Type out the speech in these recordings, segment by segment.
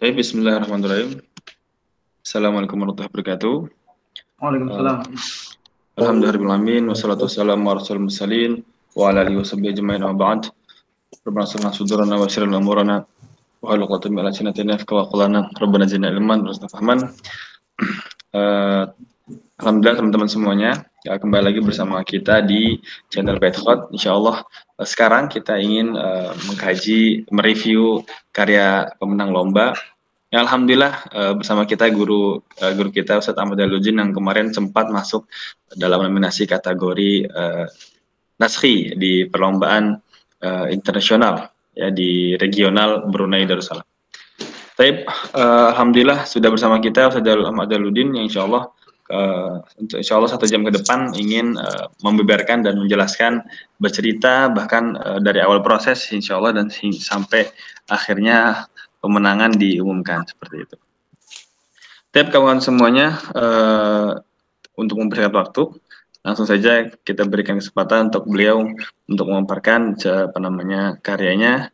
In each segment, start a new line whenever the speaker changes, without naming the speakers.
Baik, bismillahirrahmanirrahim. Assalamualaikum warahmatullahi wabarakatuh.
Waalaikumsalam.
Alhamdulillahirrahmanirrahim. Wassalatu wassalamu ala rasulil mursalin wa ala alihi washabihi ajma'in wa ba'd. Rabbana shrah sudurana wa yassir lana umurana wa hlul 'uqdatam min lisani yafqahu qawlana. Rabbana zidna ilman warzuqna fahman. Alhamdulillah teman-teman semuanya, kembali lagi bersama kita di channel Bedhot. Insyaallah sekarang kita ingin mengkaji, mereview karya pemenang lomba. Ya, alhamdulillah bersama kita guru kita Ustadz Ahmad Jaludin yang kemarin sempat masuk dalam nominasi kategori Naskhi di perlombaan internasional ya di regional Brunei Darussalam. Tapi alhamdulillah sudah bersama kita Ustadz Ahmad Jaludin yang insyaallah untuk insyaallah 1 jam ke depan ingin membeberkan dan menjelaskan, bercerita bahkan dari awal proses insyaallah dan sampai akhirnya pemenangan diumumkan seperti itu. Tapi kawan semuanya, untuk mempersingkat waktu, langsung saja kita berikan kesempatan untuk beliau untuk memaparkan karyanya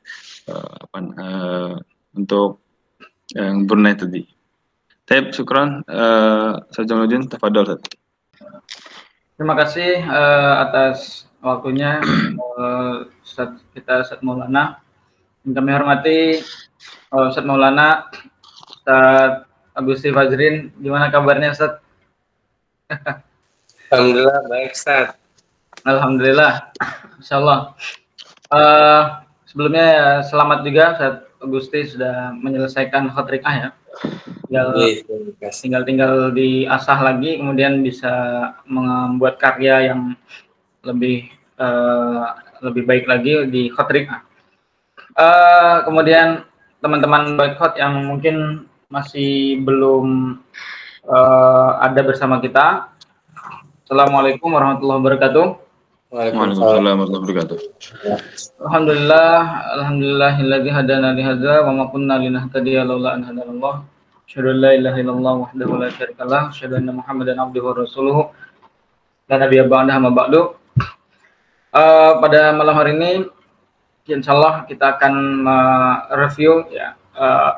untuk yang Brunei tadi. Tapi syukran, Sajamudin, tafadhol.
Terima kasih atas waktunya Ustadz Maulana. Yang kami hormati Ustadz Maulana, Ustadz Agusti Fajrin, gimana kabarnya Ustadz?
Alhamdulillah baik Ustadz.
Alhamdulillah, insyaallah. Sebelumnya ya, selamat juga Ustadz Agusti sudah menyelesaikan khotrikah ya. Tinggal diasah lagi, kemudian bisa membuat karya yang lebih baik lagi di khotrikah. Kemudian teman-teman Bedhot yang mungkin masih belum ada bersama kita, Assalamualaikum warahmatullahi wabarakatuh.
Waalaikumsalam warahmatullahi wabarakatuh.
Alhamdulillahilladzi hadana li hadza wa ma kunna linahtadiya laula an hadanallah. Asyhadu an la ilaha illallah wahdahu la syarikalah, asyhadu anna Muhammadan abduhu wa rasuluhu. La nabiyya ba'dahu ma ba'du. Pada malam hari ini insyaallah kita akan mereview ya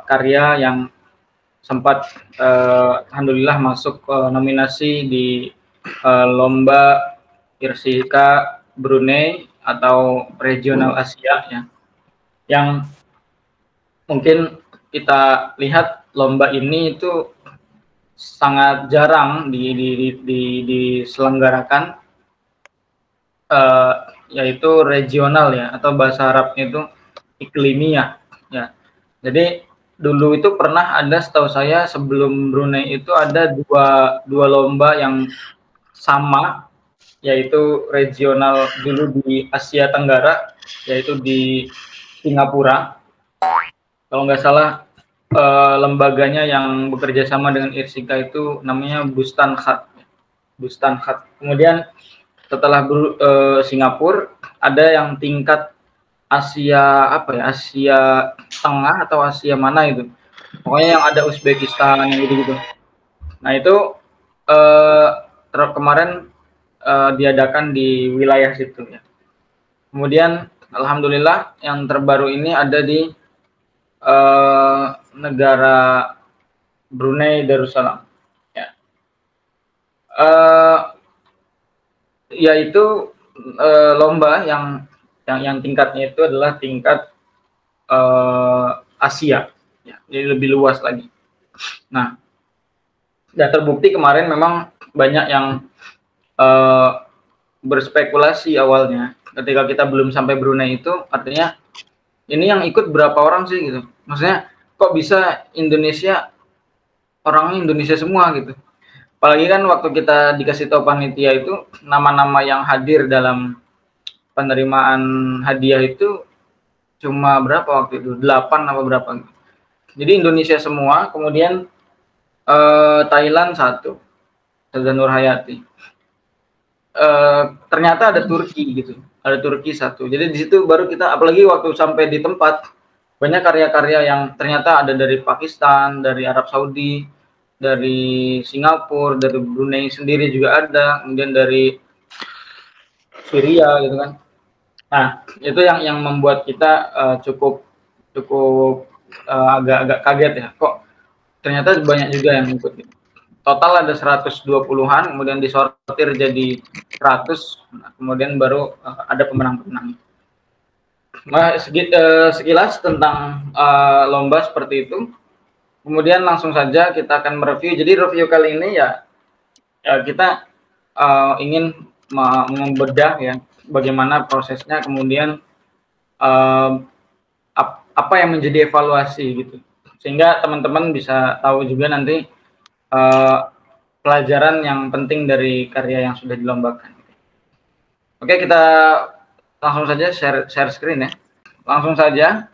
karya yang sempat alhamdulillah masuk nominasi di lomba Irsika Brunei atau regional Asia ya. Yang mungkin kita lihat lomba ini itu sangat jarang diselenggarakan, yaitu regional ya, atau bahasa Arabnya itu iklimiyah ya. Jadi dulu itu pernah ada, setahu saya sebelum Brunei itu ada dua lomba yang sama, yaitu regional dulu di Asia Tenggara, yaitu di Singapura. Kalau nggak salah lembaganya yang bekerja sama dengan Irsika itu namanya Bustan Khat. Kemudian setelah Singapura ada yang tingkat Asia Asia Tengah atau Asia mana itu, pokoknya yang ada Uzbekistan yang gitu. Nah itu kemarin diadakan di wilayah situ ya. Kemudian alhamdulillah yang terbaru ini ada di negara Brunei Darussalam ya. Yaitu lomba yang tingkatnya itu adalah tingkat Asia ya, jadi lebih luas lagi. Nah, dan terbukti kemarin memang banyak yang berspekulasi awalnya ketika kita belum sampai Brunei itu, artinya ini yang ikut berapa orang sih gitu, maksudnya kok bisa orangnya Indonesia semua gitu. Apalagi kan waktu kita dikasih tahu panitia itu nama-nama yang hadir dalam penerimaan hadiah itu cuma berapa waktu itu, 8 apa berapa gitu. Jadi Indonesia semua, kemudian Thailand 1, Saza Nur Hayati. Ternyata ada Turki gitu, ada Turki 1. Jadi di situ baru kita, apalagi waktu sampai di tempat, banyak karya-karya yang ternyata ada dari Pakistan, dari Arab Saudi, dari Singapura, dari Brunei sendiri juga ada, kemudian dari Syria gitu kan. Nah itu yang membuat kita cukup agak kaget ya, kok ternyata banyak juga yang ikut. Total ada 120-an, kemudian disortir jadi 100, kemudian baru ada pemenang-pemenang. Nah, sekilas tentang lomba seperti itu. Kemudian langsung saja kita akan mereview. Jadi review kali ini ya kita ingin membedah ya bagaimana prosesnya, kemudian apa yang menjadi evaluasi gitu, sehingga teman-teman bisa tahu juga nanti pelajaran yang penting dari karya yang sudah dilombakan. Oke, kita langsung saja share screen ya. Langsung saja.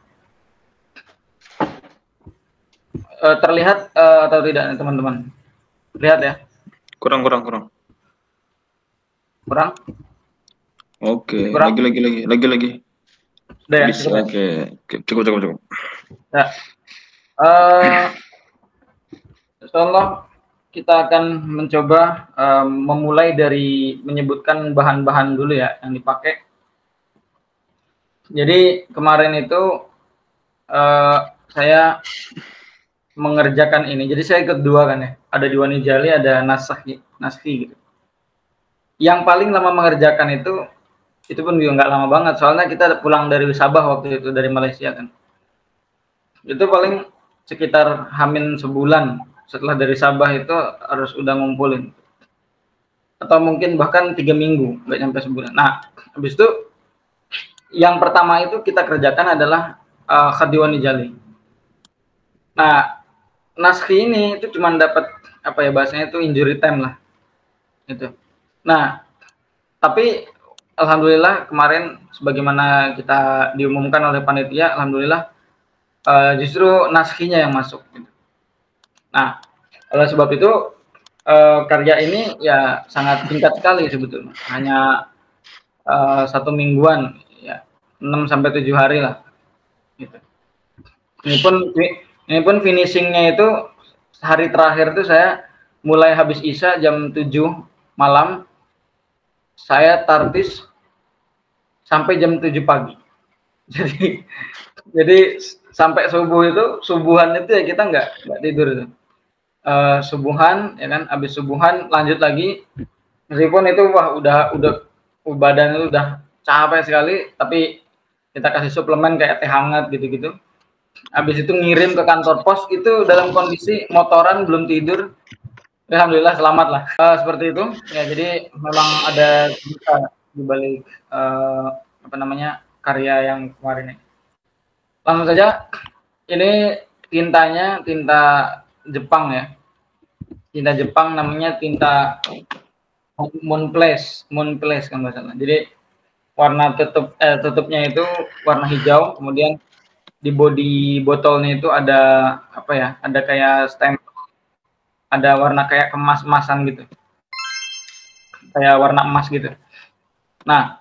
Terlihat atau tidak teman-teman? Lihat ya.
Kurang. Oke,
kurang?
lagi.
Sudah ya?
Bisa, oke. Cukup.
Ya. Insyaallah kita akan mencoba memulai dari menyebutkan bahan-bahan dulu ya yang dipakai. Jadi kemarin itu saya mengerjakan ini. Jadi saya ikut dua kan ya. Ada Diwani Jali, ada Naskhi gitu. Yang paling lama mengerjakan itu pun juga nggak lama banget. Soalnya kita pulang dari Sabah waktu itu, dari Malaysia kan. Itu paling sekitar hamin sebulan. Setelah dari Sabah itu harus udah ngumpulin. Atau mungkin bahkan 3 minggu, nggak sampai sebulan. Nah, habis itu yang pertama itu kita kerjakan adalah Diwani Jali. Nah, Naskhi ini itu cuma dapat apa ya bahasanya itu injury time lah. Gitu. Nah, tapi alhamdulillah kemarin sebagaimana kita diumumkan oleh panitia, alhamdulillah justru Naskhinya yang masuk. Gitu. Nah, oleh sebab itu karya ini ya sangat singkat sekali sebetulnya, hanya 1 mingguan, ya 6-7 hari lah. Gitu. Ini pun finishingnya itu hari terakhir itu saya mulai habis Isya jam 7 malam. Saya tartis sampai jam 7 pagi. Jadi sampai subuhan itu ya kita nggak tidur itu. Subuhan ya kan, habis subuhan lanjut lagi. Meskipun itu udah badan itu udah capek sekali, tapi kita kasih suplemen kayak teh hangat gitu-gitu. Habis itu ngirim ke kantor pos itu dalam kondisi motoran, belum tidur. Alhamdulillah selamat lah. Seperti itu ya. Jadi memang ada di balik karya yang kemarin ini. Langsung saja, ini tintanya tinta Jepang ya. Tinta Jepang namanya tinta Moonplace kan nggak salah. Jadi warna tutupnya itu warna hijau, kemudian di bodi botolnya itu ada apa ya? Ada kayak stempel. Ada warna kayak kemas-emasan gitu, kayak warna emas gitu. Nah,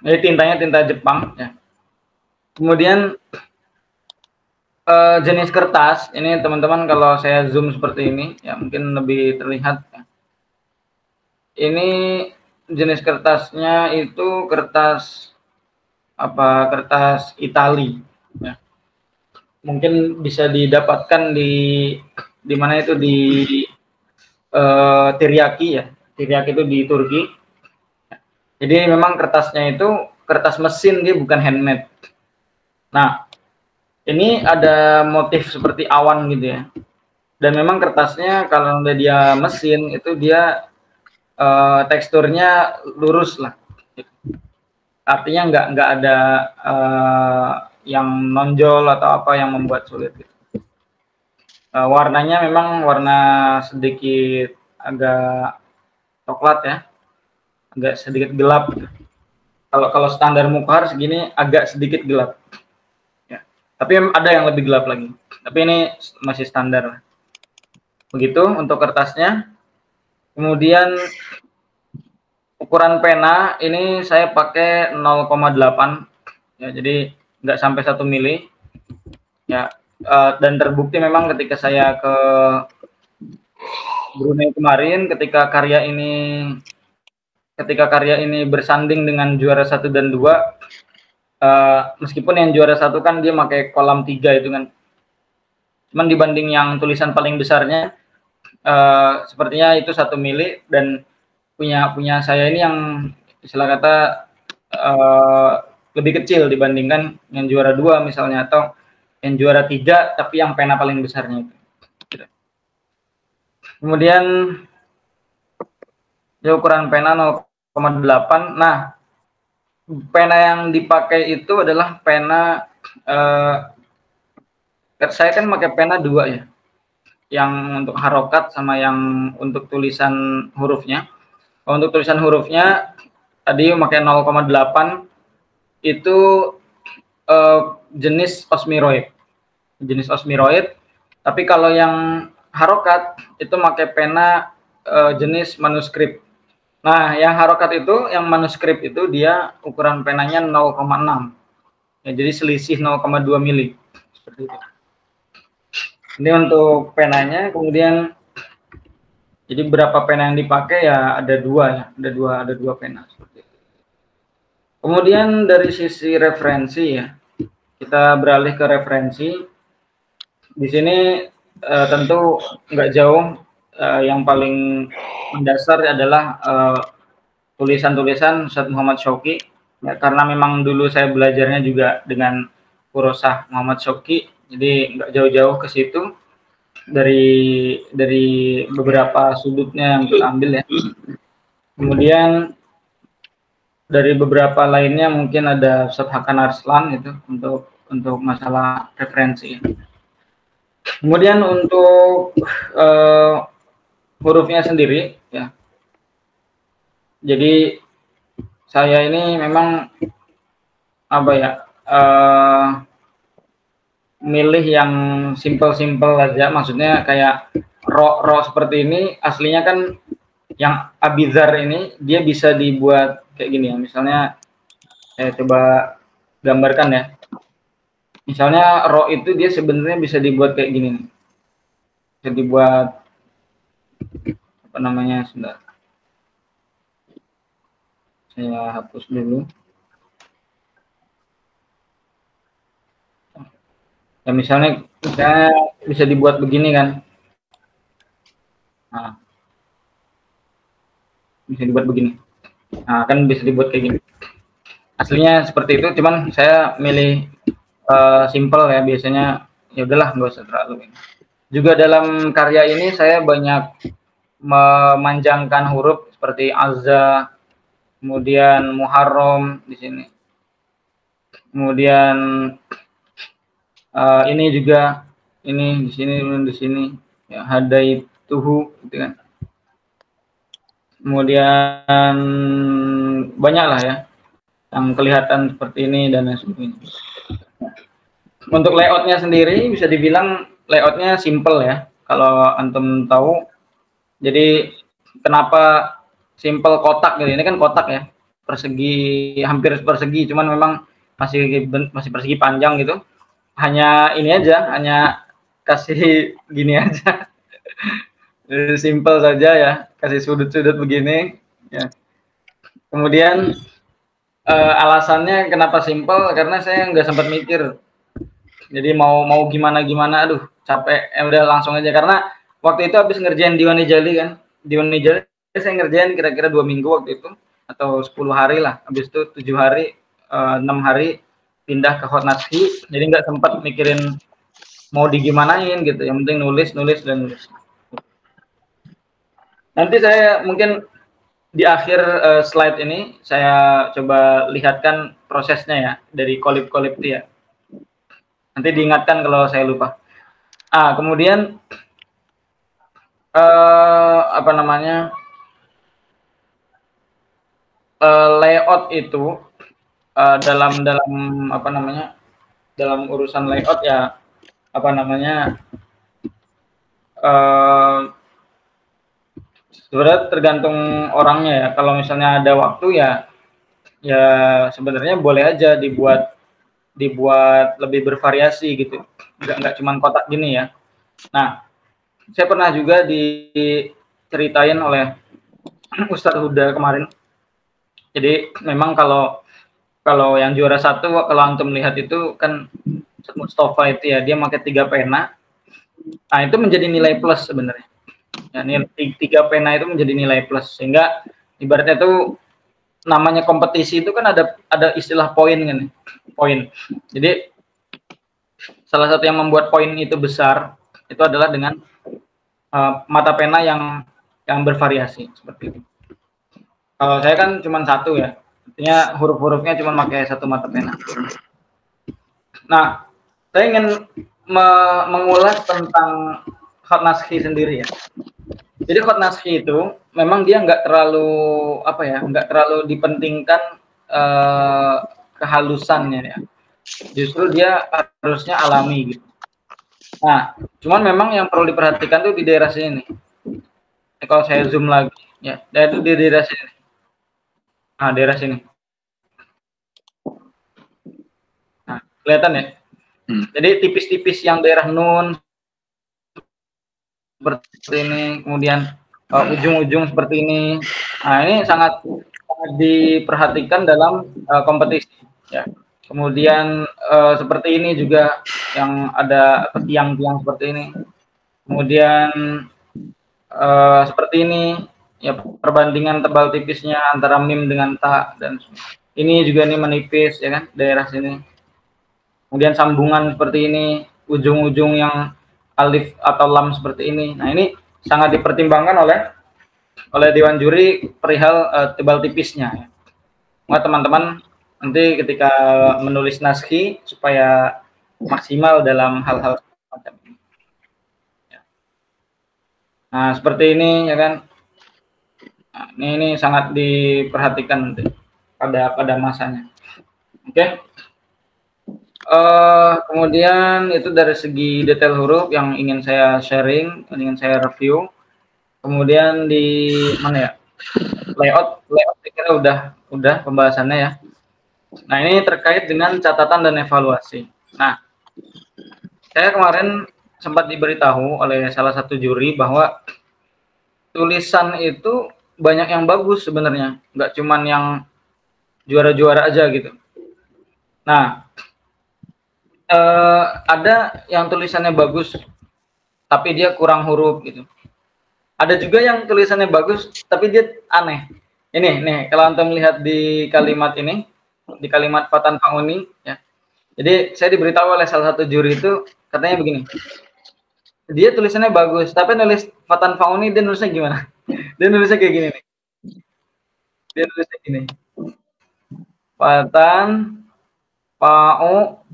ini tintanya tinta Jepang ya. Kemudian jenis kertas ini teman-teman, kalau saya zoom seperti ini ya mungkin lebih terlihat ya. Ini jenis kertasnya itu kertas Itali ya. Mungkin bisa didapatkan di mana itu, di Tiryaki ya. Tiryaki itu di Turki. Jadi memang kertasnya itu kertas mesin, dia bukan handmade. Nah, ini ada motif seperti awan gitu ya. Dan memang kertasnya kalau udah dia mesin itu dia teksturnya lurus lah. Artinya nggak ada yang nonjol atau apa yang membuat sulit gitu. Warnanya memang warna sedikit agak coklat ya, agak sedikit gelap. Kalau standar Mukhar segini agak sedikit gelap. Ya. Tapi ada yang lebih gelap lagi. Tapi ini masih standar. Begitu untuk kertasnya. Kemudian ukuran pena ini saya pakai 0,8 ya, jadi nggak sampai 1 mili ya. Dan terbukti memang ketika saya ke Brunei kemarin, ketika karya ini bersanding dengan juara 1 dan 2, Meskipun yang juara 1 kan dia pakai kolam 3 itu kan. Cuman dibanding yang tulisan paling besarnya, sepertinya itu 1 mili, dan punya saya ini yang istilah kata lebih kecil dibandingkan yang juara 2 misalnya, atau yang juara 3 tapi yang pena paling besarnya itu. Kemudian ukuran pena 0,8. Nah, pena yang dipakai itu adalah pena saya kan pakai pena 2 ya, yang untuk harokat sama yang untuk tulisan hurufnya. Untuk tulisan hurufnya tadi pakai 0,8 itu jenis osmiroid. Tapi kalau yang harokat itu pakai pena jenis manuskrip. Nah, yang harokat itu, yang manuskrip itu dia ukuran penanya 0,6. Ya, jadi selisih 0,2 mili. Seperti itu. Ini untuk penanya. Kemudian jadi berapa pena yang dipakai ya, ada 2 ya, ada dua pena. Seperti itu. Kemudian dari sisi referensi ya, kita beralih ke referensi. Di sini tentu nggak jauh, yang paling mendasar adalah tulisan-tulisan Ustadz Muhammad Shauqi, ya, karena memang dulu saya belajarnya juga dengan Kurosah Muhammad Shauqi, jadi nggak jauh-jauh ke situ. Dari beberapa sudutnya yang kita ambil ya. Kemudian dari beberapa lainnya mungkin ada Ustadz Hakan Arslan itu untuk masalah referensi. Kemudian untuk hurufnya sendiri ya. Jadi saya ini memang apa ya, milih yang simple aja, maksudnya kayak ro seperti ini aslinya kan yang abizar ini dia bisa dibuat kayak gini ya. Misalnya saya coba gambarkan ya. Misalnya ro itu dia sebenarnya bisa dibuat kayak gini nih. Bisa dibuat apa namanya, sebentar. Saya hapus dulu. Ya misalnya bisa dibuat begini kan. Nah, bisa dibuat begini. Nah, kan bisa dibuat kayak gini. Aslinya seperti itu, cuman saya milih simple ya, biasanya ya udahlah nggak usah terlalu ini. Juga dalam karya ini saya banyak memanjangkan huruf seperti azza, kemudian muharram di sini. Kemudian ini juga ini di sini ya, hadaituhu gitu kan. Kemudian banyak lah ya yang kelihatan seperti ini dan lain sebagainya. Untuk layoutnya sendiri bisa dibilang layoutnya simple ya, kalau antum tahu. Jadi kenapa simple kotak gitu, ini kan kotak ya, persegi, hampir persegi, cuman memang masih persegi panjang gitu. Hanya ini aja, hanya kasih gini aja. Simple saja ya, kasih sudut-sudut begini ya. Kemudian alasannya kenapa simple, karena saya nggak sempat mikir. Jadi mau gimana, aduh capek, udah langsung aja. Karena waktu itu habis ngerjain Diwan Nijali kan, Diwan Nijali saya ngerjain kira-kira 2 minggu waktu itu, atau 10 hari lah. Habis itu 7 hari, 6 hari pindah ke Hotnaski, jadi nggak sempat mikirin mau digimanain gitu. Yang penting nulis. Nanti saya mungkin di akhir slide ini saya coba lihatkan prosesnya ya, dari kolib-kolib dia. Nanti diingatkan kalau saya lupa. Kemudian apa namanya, layout itu dalam apa namanya, dalam urusan layout ya, apa namanya, sebenarnya tergantung orangnya ya. Kalau misalnya ada waktu ya sebenarnya boleh aja dibuat lebih bervariasi gitu, nggak cuma kotak gini ya. Nah, saya pernah juga diceritain oleh Ustadz Huda kemarin. Jadi memang kalau Kalau yang juara 1 kalau antum lihat itu kan Mustafa itu ya, dia pakai 3 pena. Nah, itu menjadi nilai plus sebenarnya. Ya, nilai 3 pena itu menjadi nilai plus, sehingga ibaratnya itu namanya kompetisi itu kan ada istilah poin kan, poin. Jadi salah satu yang membuat poin itu besar itu adalah dengan mata pena yang bervariasi seperti itu. Kalau saya kan cuma 1 ya, artinya huruf-hurufnya cuma pakai 1 mata pena. Nah, saya ingin mengulas tentang khat naskhi sendiri ya. Jadi khat naskhi itu memang dia nggak terlalu nggak terlalu dipentingkan kehalusannya ya. Justru dia harusnya alami gitu. Nah, cuman memang yang perlu diperhatikan tuh di daerah sini nih. Kalau saya zoom lagi ya, itu di daerah sini. Nah, daerah sini. Nah, kelihatan ya. Jadi tipis-tipis yang daerah nun seperti ini, kemudian ujung-ujung seperti ini. Nah, ini sangat diperhatikan dalam kompetisi ya. Kemudian seperti ini juga yang ada tiang-tiang seperti ini. Kemudian seperti ini ya, perbandingan tebal tipisnya antara mim dengan ta, dan ini juga nih menipis ya kan, daerah sini. Kemudian sambungan seperti ini, ujung-ujung yang alif atau lam seperti ini. Nah, ini sangat dipertimbangkan oleh dewan juri perihal tebal tipisnya ya. Nah, teman-teman nanti ketika menulis naskhi supaya maksimal dalam hal-hal semacam ini. Nah, seperti ini ya kan. Nah, ini sangat diperhatikan nanti pada masanya. Oke. Kemudian itu dari segi detail huruf yang ingin saya sharing, ingin saya review. Kemudian di mana ya? Layout saya kira udah pembahasannya ya. Nah, ini terkait dengan catatan dan evaluasi. Nah, saya kemarin sempat diberitahu oleh salah satu juri bahwa tulisan itu banyak yang bagus sebenarnya, nggak cuman yang juara-juara aja gitu. Nah, ada yang tulisannya bagus tapi dia kurang huruf gitu. Ada juga yang tulisannya bagus tapi dia aneh. Ini nih, kalau antum lihat di kalimat ini, di kalimat fatan fauni ya. Jadi saya diberitahu oleh salah satu juri itu, katanya begini. Dia tulisannya bagus, tapi nulis fatan fauni dia nulisnya gimana? Dia nulisnya kayak gini nih. Dia nulisnya gini. Fatan fau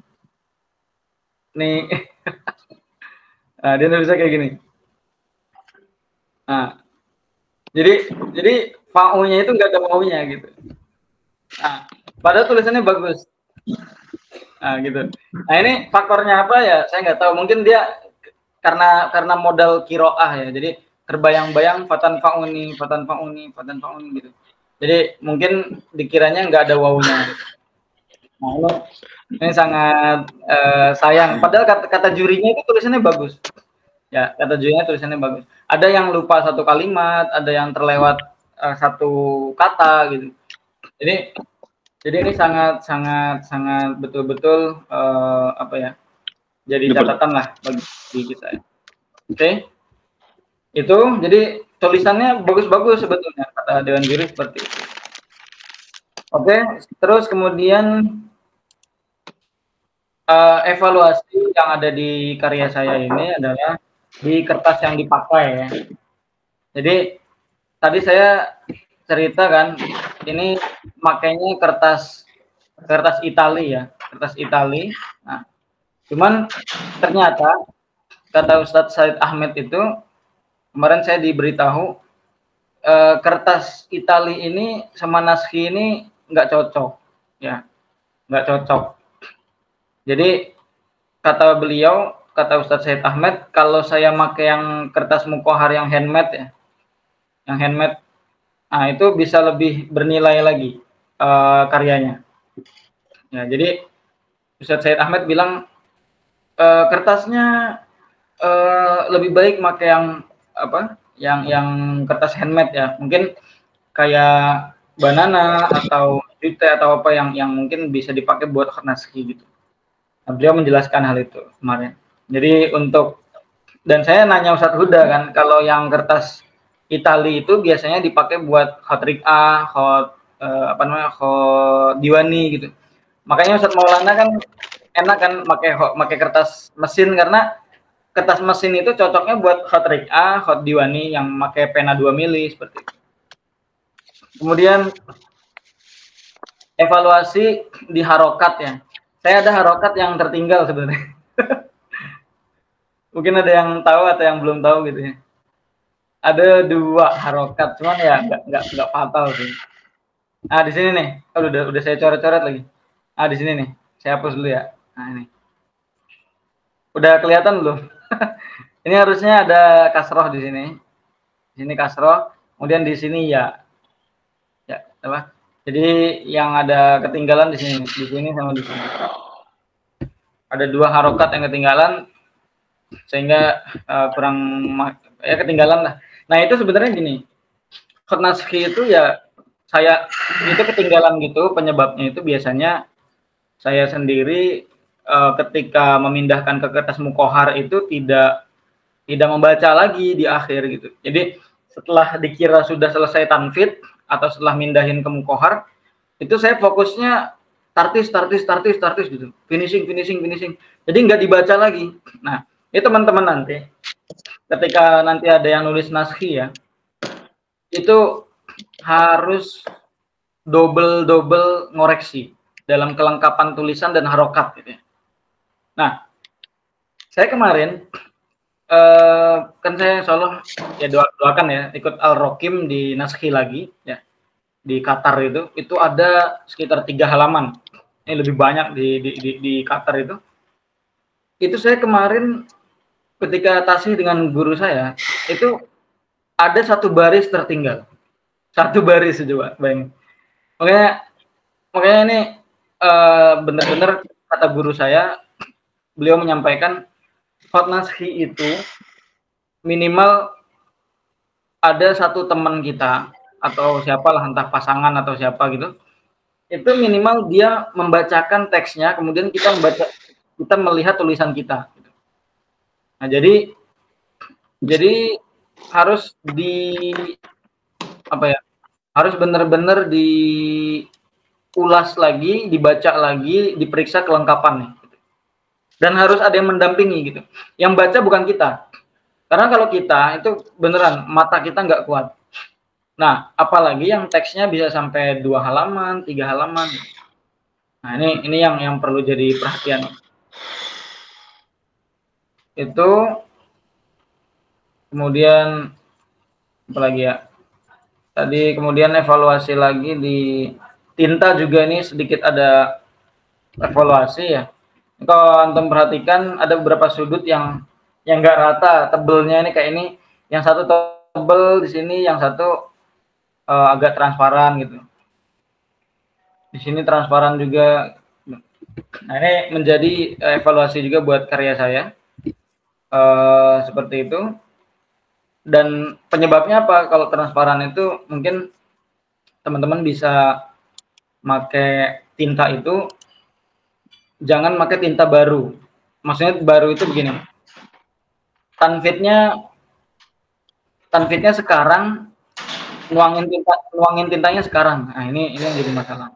nih. Nah, dia nulisnya kayak gini. Nah, jadi fau-nya itu nggak ada wau-nya gitu. Nah, padahal tulisannya bagus. Nah, gitu. Nah, ini faktornya apa ya? Saya nggak tahu. Mungkin dia karena modal kiroah ya. Jadi terbayang-bayang fatan fauni gitu. Jadi mungkin dikiranya nggak ada wau-nya. Gitu. Nah, ini sangat sayang. Padahal kata jurinya itu tulisannya bagus. Ya, kata jurinya tulisannya bagus. Ada yang lupa satu kalimat, ada yang terlewat satu kata gitu. Jadi ini sangat betul-betul jadi catatan lah bagi kita. Oke. Itu jadi tulisannya bagus-bagus sebetulnya kata dewan juri seperti itu. Oke, terus kemudian evaluasi yang ada di karya saya ini adalah di kertas yang dipakai ya. Jadi tadi saya cerita kan, ini makanya kertas Itali ya, kertas Itali. Nah, cuman ternyata kata Ustadz Said Ahmed itu, kemarin saya diberitahu kertas Itali ini sama naskhi ini nggak cocok ya, nggak cocok. Jadi kata beliau, kata Ustadz Said Ahmed, kalau saya pakai yang kertas mukohar yang handmade ya, yang handmade, nah itu bisa lebih bernilai lagi karyanya. Ya, jadi Ustadz Said Ahmed bilang kertasnya lebih baik pakai yang kertas handmade ya, mungkin kayak banana atau dikte atau apa yang mungkin bisa dipakai buat khat naskhi gitu. Nah, beliau menjelaskan hal itu kemarin. Jadi dan saya nanya Ustadz Huda kan, kalau yang kertas Itali itu biasanya dipakai buat khat rik'ah, khat diwani gitu. Makanya Ustadz Maulana kan enak kan pakai kertas mesin, karena kertas mesin itu cocoknya buat khat rik'ah, khat diwani yang pakai pena 2 mili seperti itu. Kemudian evaluasi di harokat ya. Saya ada harokat yang tertinggal sebenarnya. Mungkin ada yang tahu atau yang belum tahu gitu ya. Ada 2 harokat, cuman ya nggak fatal sih. Nah di sini nih, udah saya coret-coret lagi. Ah di sini nih, saya hapus dulu ya. Nah ini, udah kelihatan belum? Ini harusnya ada kasroh di sini. Di sini kasroh, kemudian di sini ya apa? Jadi yang ada ketinggalan di sini sama di sini. Ada 2 harokat yang ketinggalan, sehingga kurang ketinggalan lah. Nah itu sebenarnya gini, khat naskhi itu ya saya itu ketinggalan gitu, penyebabnya itu biasanya saya sendiri ketika memindahkan ke kertas mukohar itu tidak membaca lagi di akhir gitu. Jadi setelah dikira sudah selesai tanfid atau setelah mindahin ke mukohar, itu saya fokusnya tartis gitu, finishing. Jadi nggak dibaca lagi. Nah, ini teman-teman nanti ketika nanti ada yang nulis naskhi ya, itu harus double ngoreksi dalam kelengkapan tulisan dan harokat gitu ya. Nah, saya kemarin kan saya insya Allah ya doakan ya ikut Al-Rokim di naskhi lagi ya di Qatar, itu ada sekitar 3 halaman. Ini lebih banyak di Qatar itu saya kemarin ketika tasih dengan guru saya itu ada 1 baris tertinggal, 1 baris coba bayangin. Makanya ini benar-benar kata guru saya, beliau menyampaikan khat naskhi itu minimal ada 1 teman kita atau siapalah, entah pasangan atau siapa gitu, itu minimal dia membacakan teksnya, kemudian kita melihat tulisan kita gitu. Nah jadi harus harus benar-benar diulas lagi, dibaca lagi, diperiksa kelengkapannya gitu. Dan harus ada yang mendampingi gitu. Yang baca bukan kita, karena kalau kita itu beneran mata kita nggak kuat. Nah, apalagi yang teksnya bisa sampai 2 halaman, 3 halaman. Nah, ini yang perlu jadi perhatian. Itu kemudian apa lagi ya? Tadi kemudian evaluasi lagi di tinta juga, ini sedikit ada evaluasi ya. Kalau antum perhatikan ada beberapa sudut yang nggak rata tebelnya, ini kayak ini, yang satu tebel di sini, yang satu agak transparan gitu. Di sini transparan juga. Nah, ini menjadi evaluasi juga buat karya saya. Seperti itu. Dan penyebabnya apa? Kalau transparan itu mungkin teman-teman bisa pakai tinta itu jangan pakai tinta baru. Maksudnya baru itu begini. Tanfidnya sekarang, nuangin tintanya sekarang. Nah, ini yang jadi masalah.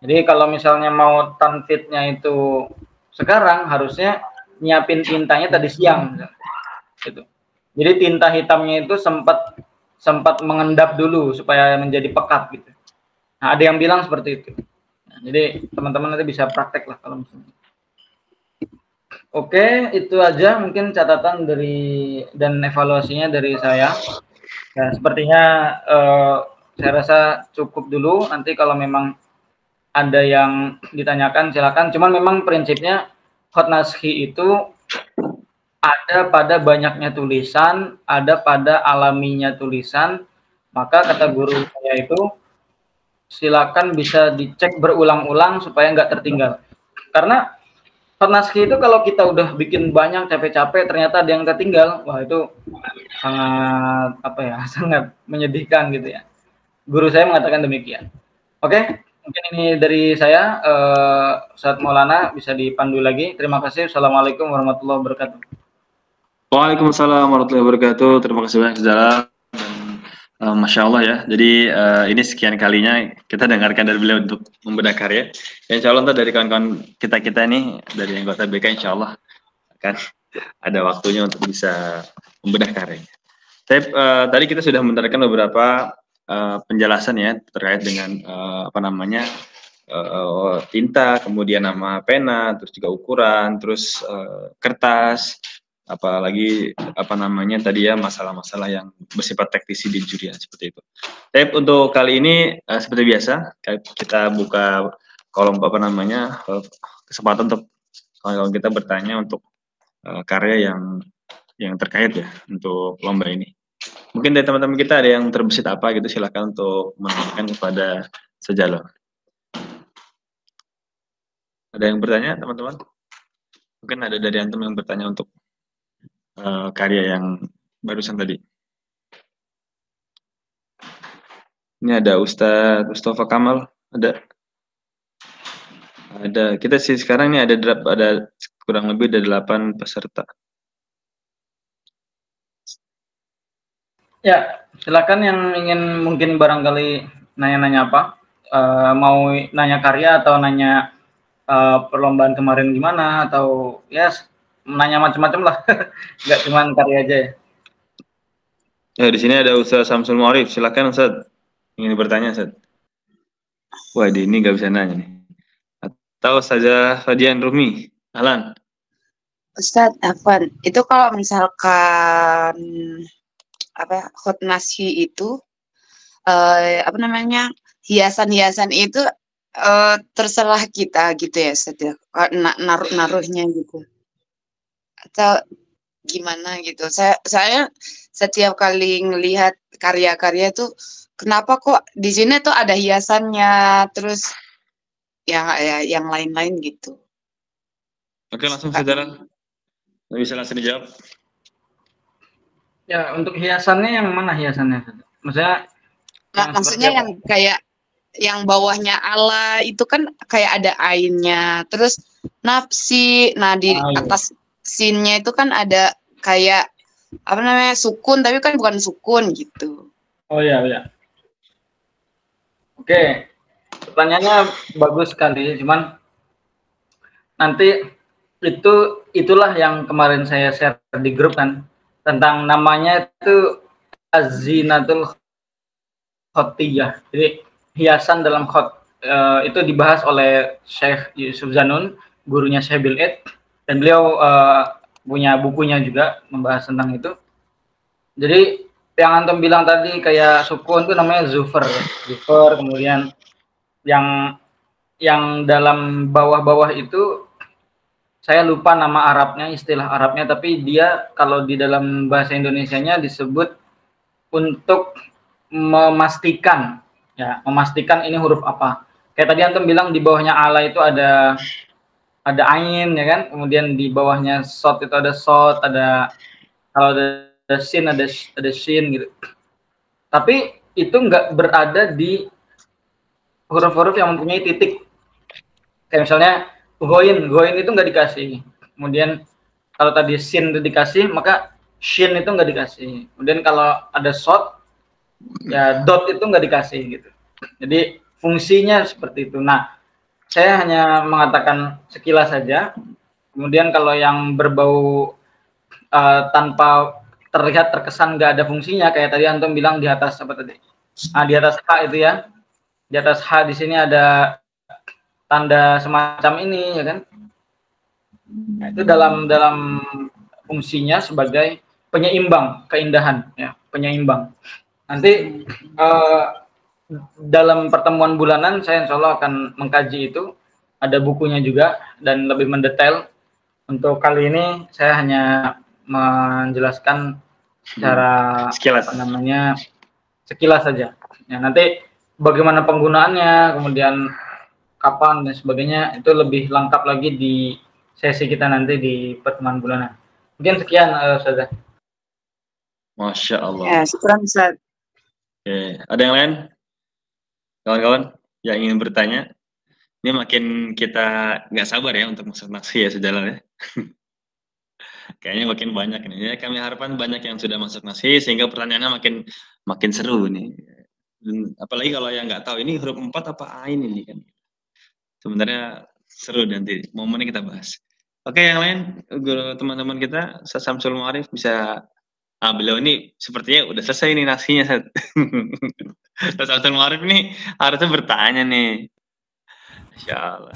Jadi kalau misalnya mau tanfidnya itu sekarang, harusnya nyiapin tintanya tadi siang gitu. Jadi tinta hitamnya itu sempat mengendap dulu supaya menjadi pekat gitu. Nah, ada yang bilang seperti itu. Nah, jadi teman-teman nanti bisa praktek lah kalau misalnya. Oke, itu aja mungkin catatan dan evaluasinya dari saya. Ya, sepertinya saya rasa cukup dulu. Nanti kalau memang ada yang ditanyakan silakan. Cuman memang prinsipnya khat naskhi itu ada pada banyaknya tulisan, ada pada alaminya tulisan. Maka kata guru saya itu silakan bisa dicek berulang-ulang supaya nggak tertinggal. Karena khat naskhi itu kalau kita udah bikin banyak capek-capek ternyata ada yang tertinggal, wah itu sangat sangat menyedihkan gitu ya. Guru saya mengatakan demikian. Oke, mungkin ini dari saya, Ustadz Maulana bisa dipandu lagi. Terima kasih. Assalamualaikum warahmatullahi wabarakatuh.
Waalaikumsalam warahmatullahi wabarakatuh. Terima kasih banyak Zara. Masya Allah ya. Jadi ini sekian kalinya kita dengarkan dari beliau untuk membedah karya. Ya, insya Allah dari kawan-kawan kita ini dari anggota BK insya Allah akan ada waktunya untuk bisa membedah karya. Tadi kita sudah mendengarkan beberapa penjelasan ya terkait dengan apa namanya tinta, kemudian nama pena, terus juga ukuran, terus kertas, apalagi apa namanya tadi ya masalah-masalah yang bersifat teknisi di jurian seperti itu. Tapi untuk kali ini seperti biasa kita buka kolom apa namanya kesempatan untuk kawan-kawan kita bertanya untuk karya yang terkait ya untuk lomba ini. Mungkin dari teman-teman kita ada yang terbesit apa gitu, silakan untuk menanyakan kepada Sejalo. Ada yang bertanya teman-teman? Mungkin ada dari antum yang bertanya untuk karya yang barusan tadi. Ini ada Ustadz Mustafa Kamal, ada. Kita sih sekarang ini ada kurang lebih ada 8 peserta.
Ya, silakan yang ingin mungkin barangkali nanya-nanya apa, mau nanya karya atau nanya perlombaan kemarin gimana atau ya nanya macam-macam lah, nggak cuma karya aja ya.
Ya, di sini ada Ustadz Samsul Muarif, silakan Ustadz. Ingin bertanya Ustadz. Wah, ini nggak bisa nanya nih. Atau saja Fadian Rumi, Ahlan.
Ustadz Afwan, itu kalau misalkan apa hot nasi itu apa namanya hiasan-hiasan itu terserah kita gitu ya Ustadz ya, naruhnya gitu atau gimana gitu. Saya setiap kali ngelihat karya-karya tuh kenapa kok di sini tuh ada hiasannya terus yang lain-lain gitu.
Oke, langsung saudara. Bisa langsung dijawab.
Ya, untuk hiasannya yang mana hiasannya? Maksudnya
maksudnya yang kayak yang bawahnya Allah itu kan kayak ada ainnya, terus nafsi, nah di atas sinnya itu kan ada kayak apa namanya sukun tapi kan bukan sukun gitu.
Oh iya iya. Oke, pertanyaannya bagus sekali, cuman nanti itulah yang kemarin saya share di grup kan tentang namanya itu azinatul khotiyah. Jadi hiasan dalam khot itu dibahas oleh Syekh Yusuf Zanun, gurunya Syekh Bil'id, dan beliau punya bukunya juga membahas tentang itu. Jadi yang antum bilang tadi kayak sukun itu namanya zufer, kemudian yang dalam bawah-bawah itu saya lupa nama Arabnya, istilah Arabnya, tapi dia kalau di dalam bahasa Indonesianya disebut untuk memastikan ini huruf apa. Kayak tadi antum bilang di bawahnya ala itu ada ain ya kan, kemudian di bawahnya sod itu ada sod, ada kalau ada sin ada shin gitu. Tapi itu nggak berada di huruf-huruf yang mempunyai titik. Kayak misalnya goin itu nggak dikasih. Kemudian kalau tadi sin itu dikasih, maka shin itu nggak dikasih. Kemudian kalau ada sod, ya dot itu nggak dikasih gitu. Jadi fungsinya seperti itu. Nah, saya hanya mengatakan sekilas saja. Kemudian kalau yang berbau tanpa terlihat terkesan nggak ada fungsinya, kayak tadi antum bilang di atas apa tadi? Nah, di atas H itu ya. Di atas H di sini ada tanda semacam ini ya kan. Nah, itu dalam fungsinya sebagai penyeimbang keindahan ya, penyeimbang. Nanti dalam pertemuan bulanan saya insya Allah akan mengkaji itu, ada bukunya juga dan lebih mendetail. Untuk kali ini saya hanya menjelaskan secara sekilas saja. Ya, nanti bagaimana penggunaannya, kemudian kapan dan sebagainya itu lebih lengkap lagi di sesi kita nanti di pertemuan bulanan. Mungkin sekian Ustazah.
Masya Allah.
Ya, syukuran Ustaz.
Oke, ada yang lain? Kawan-kawan? yang ingin bertanya. Ini makin kita nggak sabar ya untuk masuk naskah ya sejalan ya. Kayaknya makin banyak nih. Ya, kami harapkan banyak yang sudah masuk naskah sehingga pertanyaannya makin seru nih. Dan apalagi kalau yang nggak tahu ini huruf 4 apa ain ini kan. Sebenarnya seru nanti momennya kita bahas. Oke, yang lain teman-teman kita Samsul Ma'arif bisa beliau ini sepertinya udah selesai nih nasinya. Samsul Ma'arif ini harusnya bertanya nih. Insya Allah.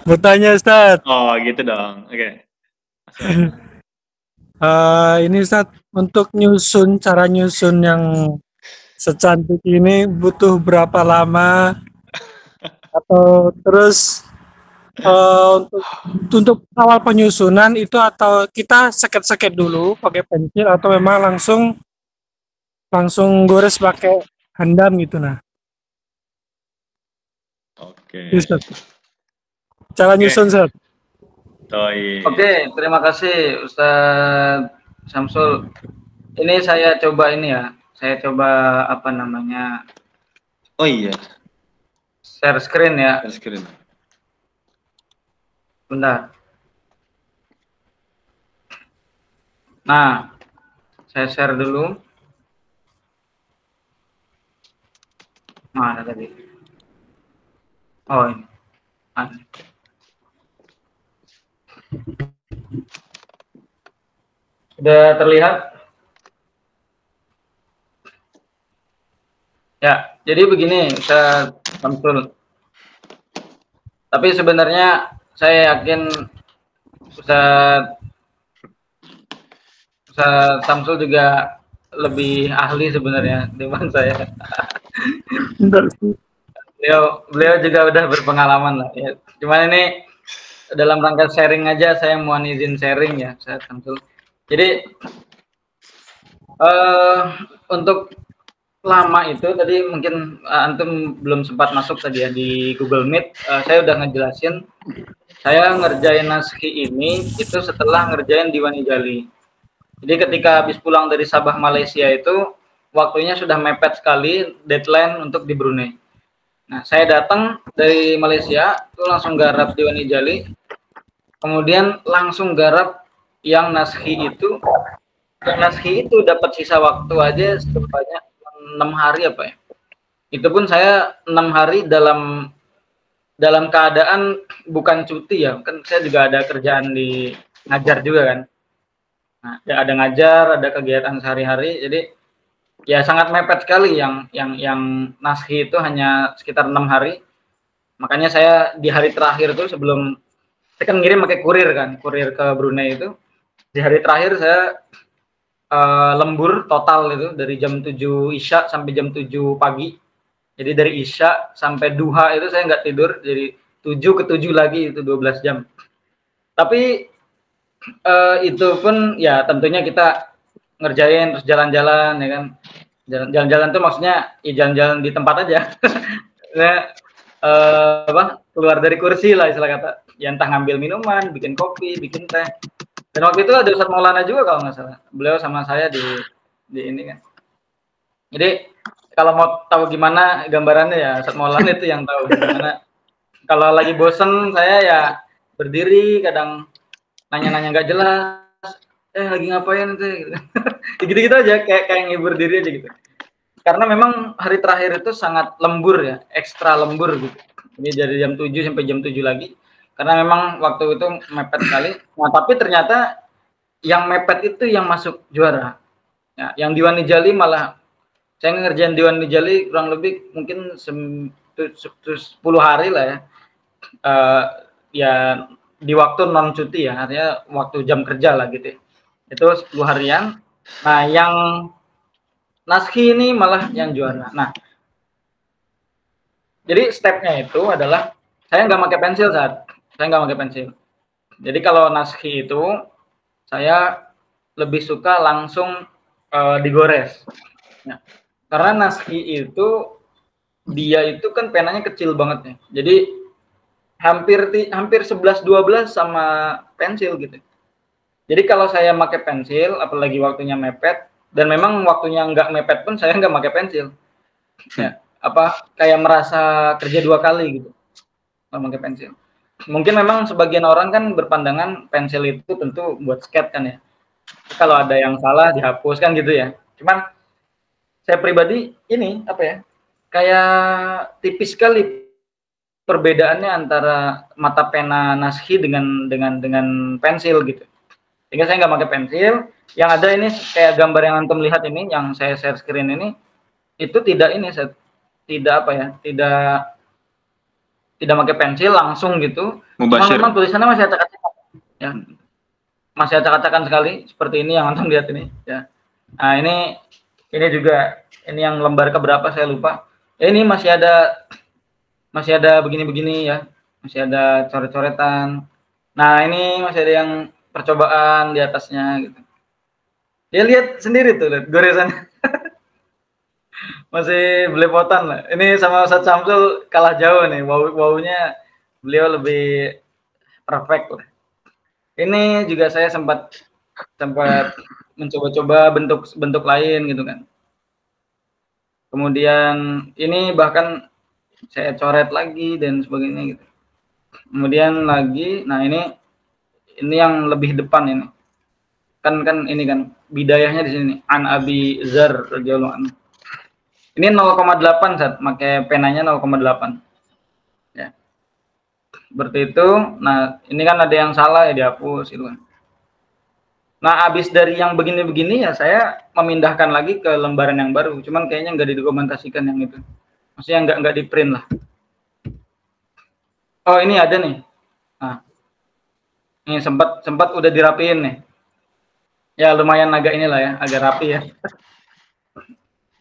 Bertanya Ustaz.
Oh gitu dong. Oke.
Ini Ustaz, untuk cara nyusun yang secantik ini butuh berapa lama? Atau terus untuk awal penyusunan itu atau kita seket-seket dulu pakai pensil atau memang langsung gores pakai handam gitu nah.
Oke.
Cara nyusun Ustaz.
Oke, terima kasih Ustaz Samsul. Ini saya coba apa namanya?
Oh iya.
Share screen ya.
Share screen.
Bentar. Nah, saya share dulu. Mana tadi? Oh ini. Sudah terlihat? Ya, jadi begini, Ustaz Samsul. Tapi sebenarnya saya yakin Ustaz Samsul juga lebih ahli sebenarnya dibanding saya. Beliau juga udah berpengalaman lah ya. Cuman ini dalam rangka sharing aja saya mau izin sharing ya, Ustaz Samsul. Jadi untuk lama itu tadi mungkin antum belum sempat masuk tadi ya di Google Meet. Saya udah ngejelasin saya ngerjain naskhi ini itu setelah ngerjain Diwani Jali. Jadi ketika habis pulang dari Sabah Malaysia itu waktunya sudah mepet sekali deadline untuk di Brunei. Nah, saya datang dari Malaysia itu langsung garap Diwani Jali. Kemudian langsung garap yang naskhi itu. Yang naskhi itu dapat sisa waktu aja sebanyak 6 hari apa ya? Itu pun saya 6 hari dalam keadaan bukan cuti ya, kan saya juga ada kerjaan di ngajar juga kan. Nah, ada ngajar, ada kegiatan sehari-hari, jadi ya sangat mepet sekali yang naskhi itu hanya sekitar 6 hari. Makanya saya di hari terakhir itu sebelum saya kan ngirim pakai kurir ke Brunei itu. Di hari terakhir saya lembur total itu dari jam 7 Isya sampai jam 7 pagi. Jadi dari Isya sampai duha itu saya nggak tidur, jadi 7 ke 7 lagi itu 12 jam. Tapi itu pun ya tentunya kita ngerjain terus jalan-jalan ya kan. Jalan-jalan tuh maksudnya ya jalan-jalan di tempat aja. Keluar dari kursi lah istilah kata. Ya entah ngambil minuman, bikin kopi, bikin teh. Dan waktu itu ada Ustadz Maulana juga kalau nggak salah. Beliau sama saya di ini kan. Jadi kalau mau tahu gimana gambarannya ya Ustadz Maulana itu yang tahu gimana. Kalau lagi bosen saya ya berdiri, kadang nanya-nanya nggak jelas. Lagi ngapain tuh? Gitu-gitu aja kayak ngibur diri aja gitu. Karena memang hari terakhir itu sangat lembur ya, ekstra lembur gitu. Ini dari jam 7 sampai jam 7 lagi. Karena memang waktu itu mepet sekali. Nah, tapi ternyata yang mepet itu yang masuk juara. Ya, yang Diwani Jali malah saya ngerjain Diwani Jali kurang lebih mungkin 10 hari lah ya. Ya di waktu non cuti ya, artinya waktu jam kerja lah gitu. Itu 10 harian. Nah, yang naskhi ini malah yang juara. Nah, jadi stepnya itu adalah saya nggak pakai pensil saya nggak pakai pensil. Jadi kalau naskhi itu saya lebih suka langsung digores. Ya. Karena naskhi itu dia itu kan penanya kecil banget ya. Jadi hampir 11-12 sama pensil gitu. Jadi kalau saya pakai pensil, apalagi waktunya mepet, dan memang waktunya nggak mepet pun saya nggak pakai pensil. Ya. kayak merasa kerja 2 kali gitu kalau pakai pensil. Mungkin memang sebagian orang kan berpandangan pensil itu tentu buat skate kan ya. Kalau ada yang salah dihapus kan gitu ya. Cuman saya pribadi ini kayak tipis sekali perbedaannya antara mata pena Naskhi dengan pensil gitu. Sehingga saya nggak pakai pensil. Yang ada ini kayak gambar yang antum lihat ini, yang saya share screen ini, itu tidak tidak pakai pensil langsung gitu. Memang tulisannya masih acak-acakan, ya, masih acak-acakan sekali seperti ini yang antum lihat ini. Ya. Nah ini juga ini yang lembar keberapa saya lupa. Ini masih ada begini-begini ya, masih ada coret-coretan. Nah ini masih ada yang percobaan di atasnya gitu. Ya lihat sendiri tuh, lihat goresannya. Masih belepotan lah. Ini sama Ustadz Samsul kalah jauh nih. Wow-nya beliau lebih perfect lah. Ini juga saya sempat mencoba-coba bentuk lain gitu kan. Kemudian ini bahkan saya coret lagi dan sebagainya gitu. Kemudian lagi, nah ini yang lebih depan ini. Kan ini kan bidayahnya di sini. An Abi Zar radhiyallahu anhu. Ini 0,8 saat pakai penanya 0,8. Ya. Seperti itu. Nah, ini kan ada yang salah ya dihapus gitu kan. Nah, habis dari yang begini-begini ya saya memindahkan lagi ke lembaran yang baru. Cuman kayaknya nggak didokumentasikan yang itu. Maksudnya nggak di print lah. Oh, ini ada nih. Nah. Ini sempat udah dirapiin nih. Ya lumayan agak inilah ya, agak rapi ya.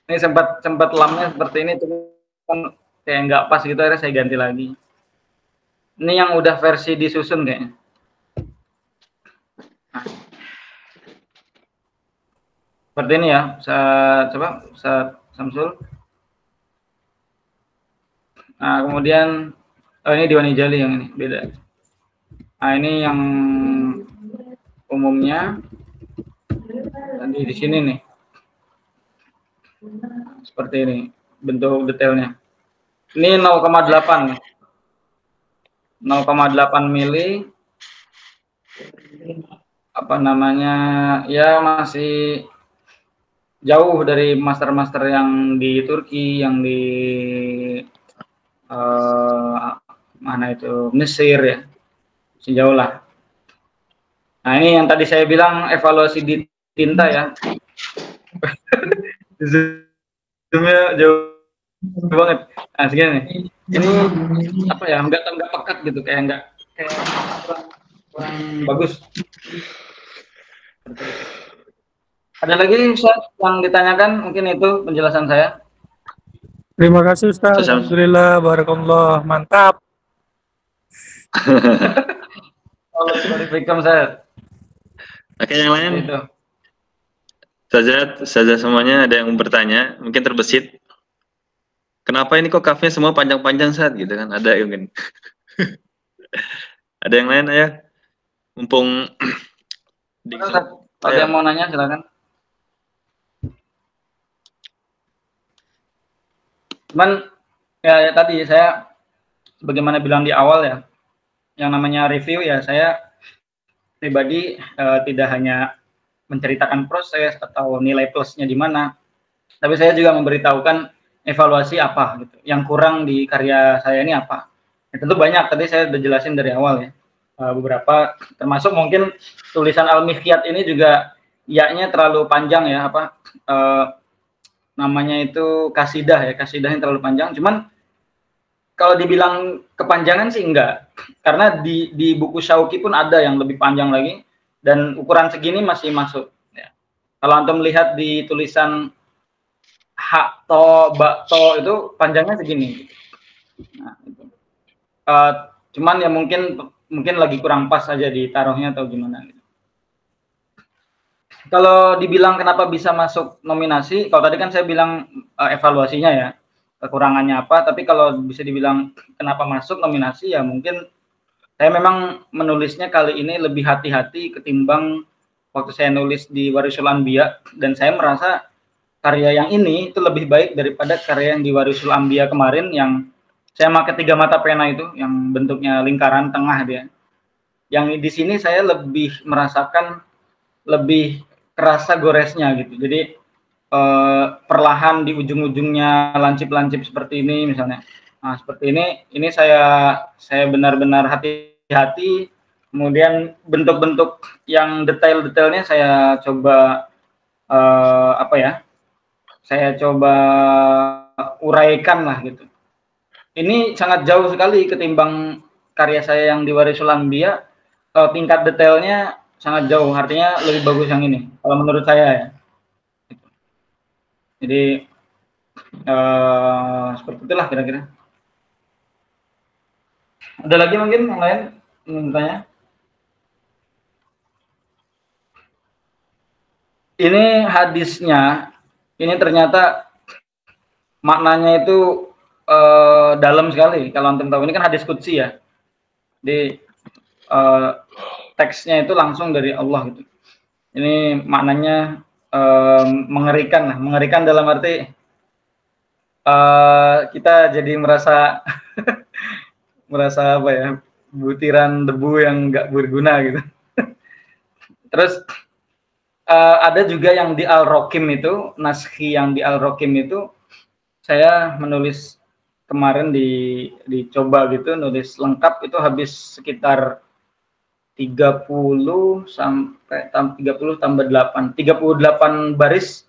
Ini sempat lamnya seperti ini tuh kan kayak nggak pas gitu, akhirnya saya ganti lagi. Ini yang udah versi disusun kayaknya. Nah. Seperti ini ya, coba Samsul. Nah kemudian ini Diwani Jali yang ini beda. Nah ini yang umumnya. Nanti di sini nih. Seperti ini bentuk detailnya. Ini 0,8 nih. 0,8 mili. Ya masih jauh dari master-master yang di Turki, yang di mana itu Mesir ya. Masih jauh lah. Nah ini yang tadi saya bilang evaluasi di tinta ya. Zoomnya jauh banget. Nah segini nih. Ini nggak pekat gitu, kayak kurang bagus. Ada lagi Ustaz yang ditanyakan? Mungkin itu penjelasan saya.
Terima kasih Ustaz. Alhamdulillah, barakallah, mantap.
Waalaikumsalam Ustaz.
Oke, yang lain? Saja semuanya ada yang bertanya, mungkin terbesit. Kenapa ini kok kafnya semua panjang-panjang saat gitu kan? Ada mungkin. Ada yang lain ya? Mumpung
ada yang mau nanya silakan. Cuman ya tadi saya sebagaimana bilang di awal ya, yang namanya review ya saya pribadi tidak hanya menceritakan proses atau nilai plusnya di mana, tapi saya juga memberitahukan evaluasi apa gitu, yang kurang di karya saya ini apa. Ya, tentu banyak, tadi saya udah jelasin dari awal ya, beberapa termasuk mungkin tulisan Al-Mifkiyat ini juga ya-nya terlalu panjang ya, namanya itu kasidah ya, kasidahnya terlalu panjang. Cuman kalau dibilang kepanjangan sih enggak, karena di buku Syauqi pun ada yang lebih panjang lagi dan ukuran segini masih masuk ya. Kalau antum lihat di tulisan hak to ba to itu panjangnya segini. Nah, itu. Cuman ya mungkin lagi kurang pas aja ditaruhnya atau gimana gitu. Kalau dibilang kenapa bisa masuk nominasi, kalau tadi kan saya bilang evaluasinya ya, kekurangannya apa, tapi kalau bisa dibilang kenapa masuk nominasi ya mungkin saya memang menulisnya kali ini lebih hati-hati ketimbang waktu saya nulis di Warisul Anbiya, dan saya merasa karya yang ini itu lebih baik daripada karya yang di Warisul Ambia kemarin yang saya pakai 3 mata pena itu yang bentuknya lingkaran tengah dia. Yang di sini saya lebih merasakan lebih kerasa goresnya gitu. Jadi perlahan di ujung-ujungnya lancip-lancip seperti ini misalnya. Nah, seperti ini saya benar-benar hati-hati. Kemudian bentuk-bentuk yang detail-detailnya saya coba apa ya? Saya coba uraikan lah gitu. Ini sangat jauh sekali ketimbang karya saya yang di Warisul Ambia. Tingkat detailnya sangat jauh, artinya lebih bagus yang ini kalau menurut saya ya. Jadi seperti itulah kira-kira. Ada lagi mungkin yang lain bertanya? Ini hadisnya, ini ternyata maknanya itu dalam sekali. Kalau antum tahu, ini kan hadis qudsi ya. Di teksnya itu langsung dari Allah gitu. Ini maknanya mengerikan lah, mengerikan dalam arti kita jadi merasa merasa apa ya, butiran debu yang nggak berguna gitu. Terus ada juga yang di Al-Rokim itu, naskhi yang di Al-Rokim itu saya menulis kemarin dicoba gitu, nulis lengkap itu habis sekitar 30 sampai 30 tambah 8, 38 baris.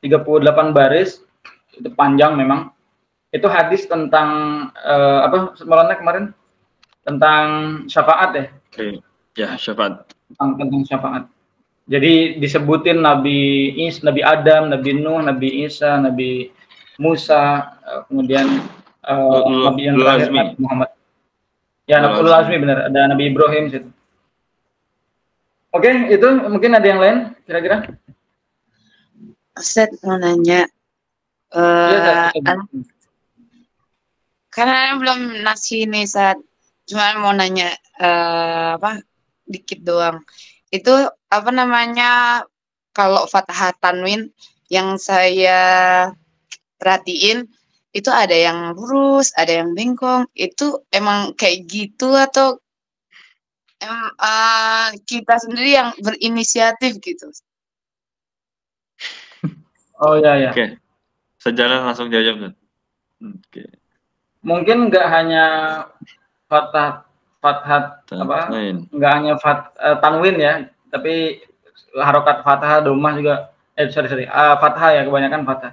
38 baris itu panjang memang. Itu hadis tentang apa sebenarnya kemarin tentang syafaat ya.
Oke. Ya, syafaat.
Tentang syafaat. Jadi disebutin Nabi Adam, Nabi Nuh, Nabi Isa, Nabi Musa, kemudian Nabi yang terakhir Nabi Muhammad. Ya, Nabi Azmi benar, ada Nabi Ibrahim situ. Oke, itu mungkin ada yang lain kira-kira?
Ustaz mau nanya, karena belum nasi nih saat, cuma mau nanya apa dikit doang. Itu apa namanya, kalau fathah tanwin yang saya perhatiin itu ada yang lurus, ada yang bengkong. Itu emang kayak gitu atau kita sendiri yang berinisiatif gitu?
Oh ya ya.
Oke. Sejalan langsung jawab. Oke.
Mungkin nggak hanya fathah apa? Nggak hanya tanwin ya, tapi harokat fathah, domah juga. Fathah ya, kebanyakan fathah.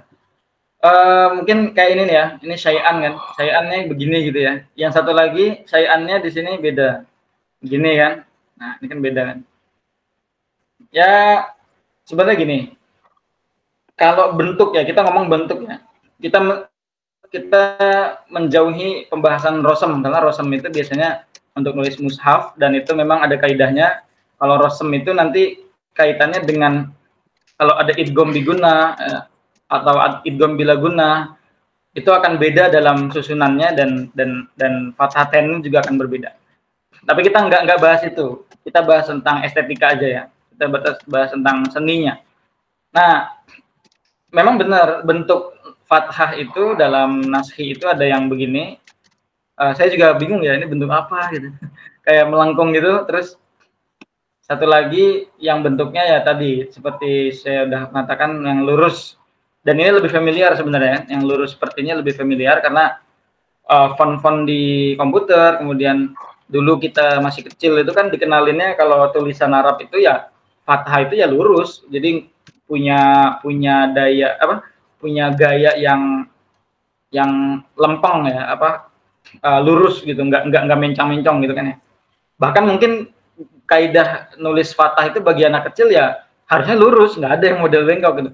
Mungkin kayak ini nih ya, ini syai'an kan, syai'annya begini gitu ya. Yang satu lagi syai'annya di sini beda, gini kan. Nah ini kan beda kan. Ya sebenarnya gini, kalau bentuk ya, kita ngomong bentuk ya, kita menjauhi pembahasan rosem, karena rosem itu biasanya untuk nulis mushaf dan itu memang ada kaidahnya. Kalau rosem itu nanti kaitannya dengan kalau ada idgham biguna atau idgham bila guna, itu akan beda dalam susunannya dan fathatain juga akan berbeda. Tapi kita nggak bahas itu. Kita bahas tentang estetika aja ya. Kita bahas tentang seninya. Nah, memang benar bentuk fathah itu dalam naskhi itu ada yang begini. Saya juga bingung ya, ini bentuk apa gitu. Kayak melengkung gitu. Terus satu lagi yang bentuknya ya tadi seperti saya udah mengatakan yang lurus. Dan ini lebih familiar sebenarnya, yang lurus sepertinya lebih familiar karena font-font di komputer, kemudian dulu kita masih kecil itu kan dikenalinnya kalau tulisan Arab itu ya fathah itu ya lurus, jadi punya daya apa? Punya gaya yang lempeng ya, apa lurus gitu, nggak mencong-mencong gitu kan ya. Bahkan mungkin kaidah nulis fathah itu bagi anak kecil ya harusnya lurus, nggak ada yang model bengkok gitu.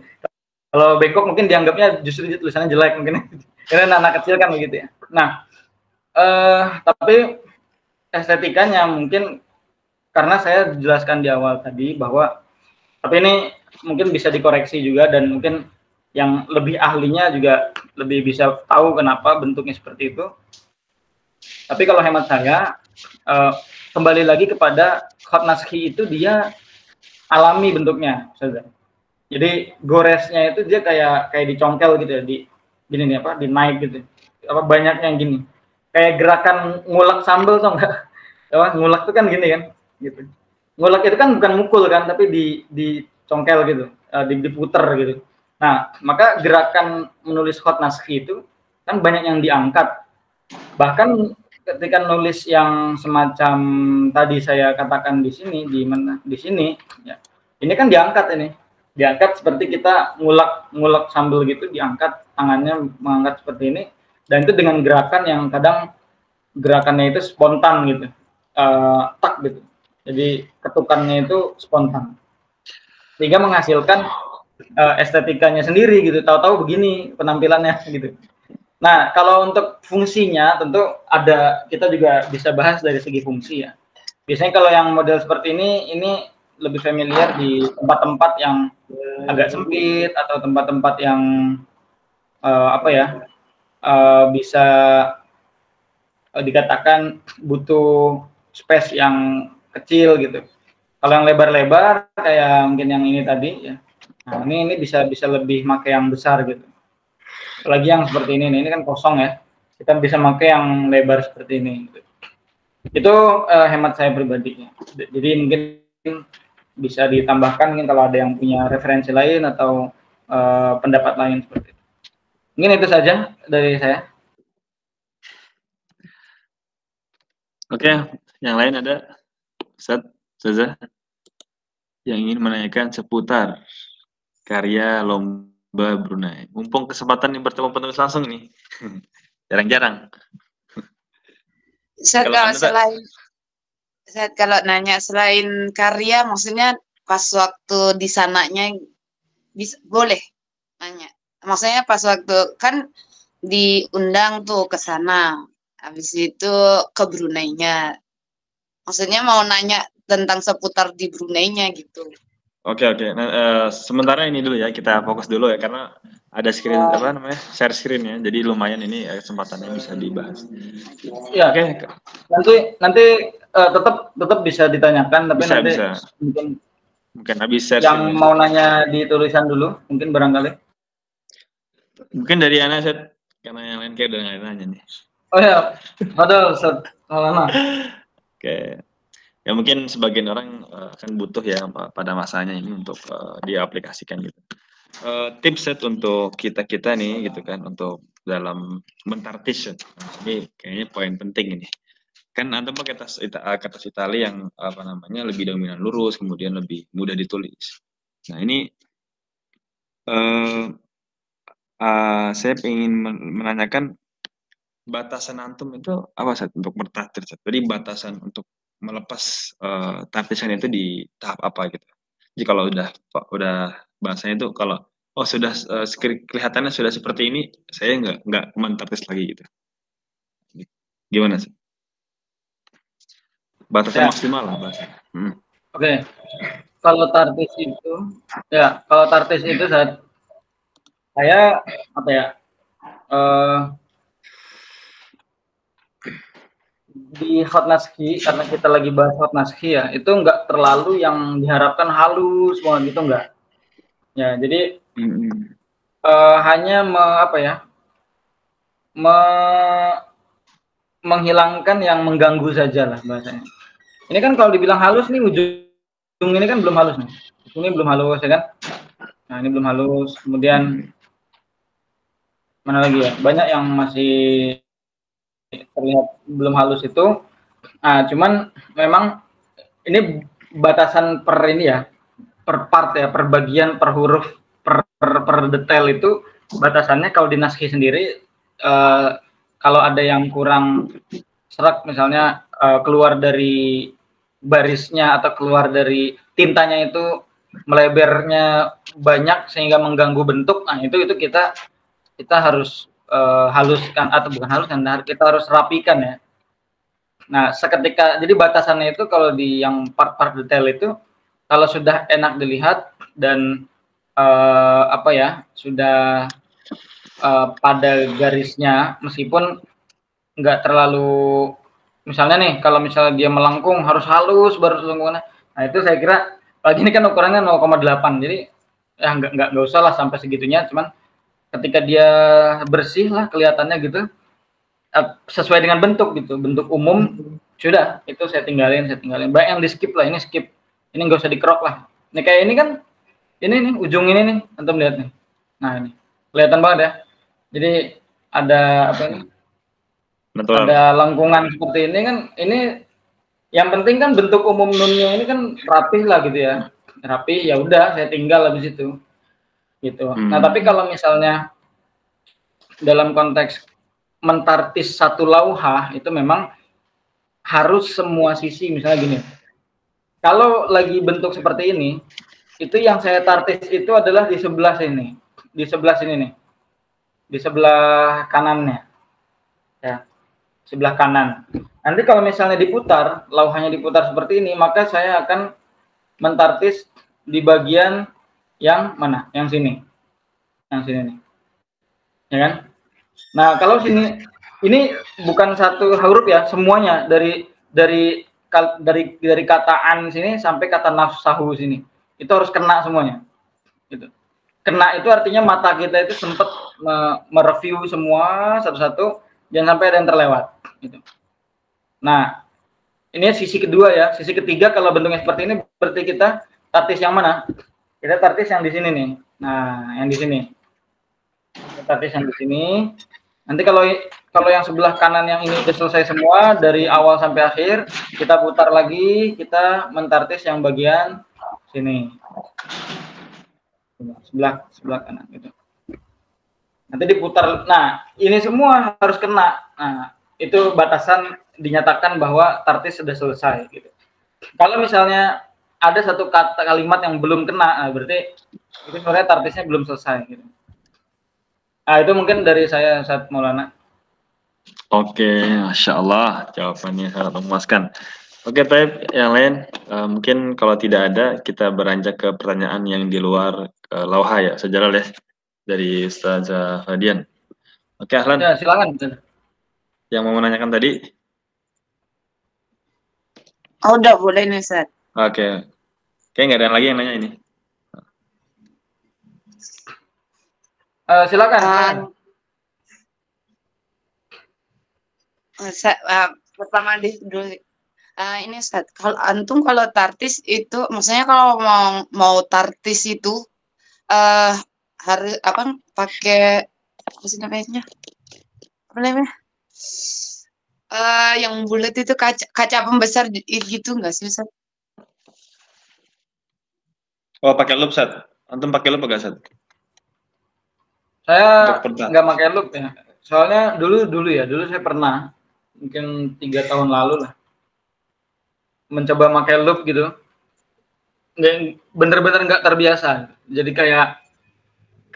Kalau bengkok mungkin dianggapnya justru tulisannya jelek mungkin. Karena anak kecil kan begitu ya. Nah, tapi estetikanya mungkin karena saya jelaskan di awal tadi bahwa tapi ini mungkin bisa dikoreksi juga dan mungkin yang lebih ahlinya juga lebih bisa tahu kenapa bentuknya seperti itu. Tapi kalau hemat saya kembali lagi kepada khat naskhi itu dia alami bentuknya, saudara. Jadi goresnya itu dia kayak dicongkel gitu ya, di gini nih apa, dinaik gitu. Apa banyaknya yang gini. Kayak gerakan ngulek sambel tau enggak? Apa ngulek itu kan gini kan, gitu. Ngulek itu kan bukan mukul kan, tapi dicongkel gitu, diputer gitu. Nah, maka gerakan menulis hot naskhi itu kan banyak yang diangkat. Bahkan ketika nulis yang semacam tadi saya katakan di sini, di sini ya. Ini kan diangkat seperti kita ngulek sambil gitu, diangkat tangannya mengangkat seperti ini, dan itu dengan gerakan yang kadang gerakannya itu spontan gitu, tak gitu, jadi ketukannya itu spontan sehingga menghasilkan estetikanya sendiri gitu, tahu-tahu begini penampilannya gitu. Nah, kalau untuk fungsinya tentu ada, kita juga bisa bahas dari segi fungsi ya. Biasanya kalau yang model seperti ini lebih familiar di tempat-tempat yang agak sempit atau tempat-tempat yang bisa dikatakan butuh space yang kecil gitu. Kalau yang lebar-lebar kayak mungkin yang ini tadi ya. Nah, ini bisa lebih pakai yang besar gitu. Apalagi yang seperti ini kan kosong ya. Kita bisa pakai yang lebar seperti ini gitu. Itu hemat saya pribadi. Jadi mungkin bisa ditambahkan mungkin kalau ada yang punya referensi lain atau pendapat lain seperti itu. Mungkin itu saja dari saya.
Oke, yang lain ada Ustaz, Ustazah yang ingin menanyakan seputar karya lomba Brunei. Mumpung kesempatan yang bertemu penulis langsung nih. Jarang-jarang.
Kalau nanya selain karya, maksudnya pas waktu di sananya bisa boleh nanya. Maksudnya pas waktu kan diundang tuh ke sana, habis itu ke Brunei-nya. Maksudnya mau nanya tentang seputar di Brunei-nya gitu.
Oke. Nah, sementara ini dulu ya, kita fokus dulu ya, karena ada screen share screen ya, jadi lumayan ini kesempatannya bisa dibahas.
Ya. Oke. Nanti tetap bisa ditanyakan, tapi bisa. Mungkin habis share yang mau nanya di tulisan dulu, mungkin barangkali.
Mungkin dari Ana, Set, karena yang lain kayak udah nggak nanya nih.
Oh ya, ada Set.
Oke. Ya mungkin sebagian orang akan butuh ya pada masanya ini untuk diaplikasikan gitu. Tips Set untuk kita nih gitu kan, untuk dalam mentartis. Ini kayaknya poin penting ini. Kan ada kata Itali yang lebih dominan lurus, kemudian lebih mudah ditulis. Nah ini saya ingin menanyakan batasan antum itu apa Set untuk mentartis? Jadi batasan untuk melepas tartisan itu di tahap apa gitu. Jadi kalau udah bahasanya itu kalau sudah kelihatannya sudah seperti ini, saya nggak mentartis lagi gitu. Gimana sih? Batasan maksimal lah bahasanya.
Oke. Kalau tartis itu saya di hot naskhi, karena kita lagi bahas hot naskhi ya, itu nggak terlalu yang diharapkan halus banget gitu, nggak. Ya, jadi hanya menghilangkan yang mengganggu saja lah bahasanya. Ini kan kalau dibilang halus nih, ujung ini kan belum halus nih. Ini belum halus ya kan? Nah, ini belum halus. Kemudian mana lagi ya? Banyak yang masih terlihat belum halus itu. Nah, cuman memang ini batasan per ini ya, per part ya, per bagian, per huruf, per detail itu batasannya. Kalau di naskhi sendiri kalau ada yang kurang serak, misalnya keluar dari barisnya atau keluar dari tintanya itu melebarnya banyak sehingga mengganggu bentuk, nah itu kita harus haluskan, atau bukan haluskan, kita harus rapikan ya. Nah, seketika, jadi batasannya itu kalau di yang part-part detail itu, kalau sudah enak dilihat dan sudah pada garisnya, meskipun nggak terlalu, misalnya nih, kalau misalnya dia melengkung harus halus baru selengkungannya. Nah, itu saya kira, lagi ini kan ukurannya 0,8, jadi ya nggak usah lah sampai segitunya, cuman ketika dia bersih lah kelihatannya gitu, sesuai dengan bentuk gitu, bentuk umum, sudah itu saya tinggalin. Baik yang di skip lah, ini skip, ini nggak usah dikerok lah. Ini kayak ini kan, ini nih ujung ini nih, antum lihat nih, nah ini kelihatan banget ya. Jadi ada apa ini?
Betul.
Ada lengkungan seperti ini kan, ini yang penting kan bentuk umum nunnya ini kan rapih lah gitu ya, rapi, ya udah saya tinggal habis itu gitu. Nah tapi kalau misalnya dalam konteks mentartis satu lauhah itu memang harus semua sisi, misalnya gini, kalau lagi bentuk seperti ini, itu yang saya tartis itu adalah di sebelah sini, di sebelah sini nih, di sebelah kanannya ya, sebelah kanan. Nanti kalau misalnya diputar, lauhanya diputar seperti ini, maka saya akan mentartis di bagian yang mana? Yang sini. Yang sini nih. Ya kan? Nah, kalau sini ini bukan satu huruf ya, semuanya dari kata an sini sampai kata nafsahu sini. Itu harus kena semuanya. Gitu. Kena itu artinya mata kita itu sempat mereview semua satu-satu, jangan sampai ada yang terlewat gitu. Nah, ini sisi kedua ya. Sisi ketiga kalau bentuknya seperti ini berarti kita tartis yang mana? Kita tartis yang di sini nih. Nah, yang di sini. Kita tartis yang di sini. Nanti kalau yang sebelah kanan yang ini sudah selesai semua dari awal sampai akhir, kita putar lagi, kita mentartis yang bagian sini. Sebelah kanan gitu. Nanti diputar. Nah, ini semua harus kena. Nah, itu batasan dinyatakan bahwa tartis sudah selesai gitu. Kalau misalnya ada satu kalimat yang belum kena, nah berarti itu sebenarnya tartisnya belum selesai gitu. Nah, itu mungkin dari saya, Ustaz Maulana.
Oke, Masya Allah, jawabannya sangat memuaskan. Oke, Taib, yang lain mungkin kalau tidak ada, kita beranjak ke pertanyaan yang di luar lauha ya, sejarah ya, dari Ustaz Fadian. Oke, Ahlan.
Ya, silakan.
Yang mau menanyakan tadi?
Oh, udah boleh nih, Ustaz.
Oke. Kayak nggak ada lagi yang nanya ini.
Silakan.
Pertama dulu. Ini Ustaz, kalau antum kalau tartis itu, maksudnya kalau mau tartis itu harus apa? Pakai apa sih namanya? Apa namanya? Yang bulat itu kaca pembesar gitu nggak sih, Ustaz?
Oh, pakai loop, Ustaz. Antum pakai loop enggak, Ustaz?
Saya nggak pakai loop ya. Soalnya dulu saya pernah, mungkin 3 tahun lalu lah, mencoba pakai loop gitu. Bener-bener nggak terbiasa. Jadi kayak,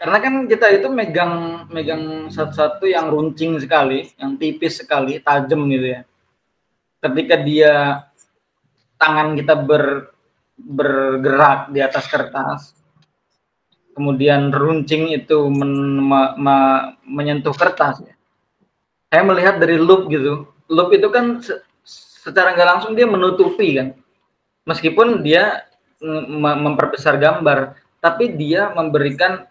karena kan kita itu megang satu-satu yang runcing sekali, yang tipis sekali, tajam gitu ya. Ketika tangan kita bergerak di atas kertas, kemudian runcing itu menyentuh kertas ya. Saya melihat dari loop gitu. Loop itu kan secara nggak langsung dia menutupi kan. Meskipun dia memperbesar gambar, tapi dia memberikan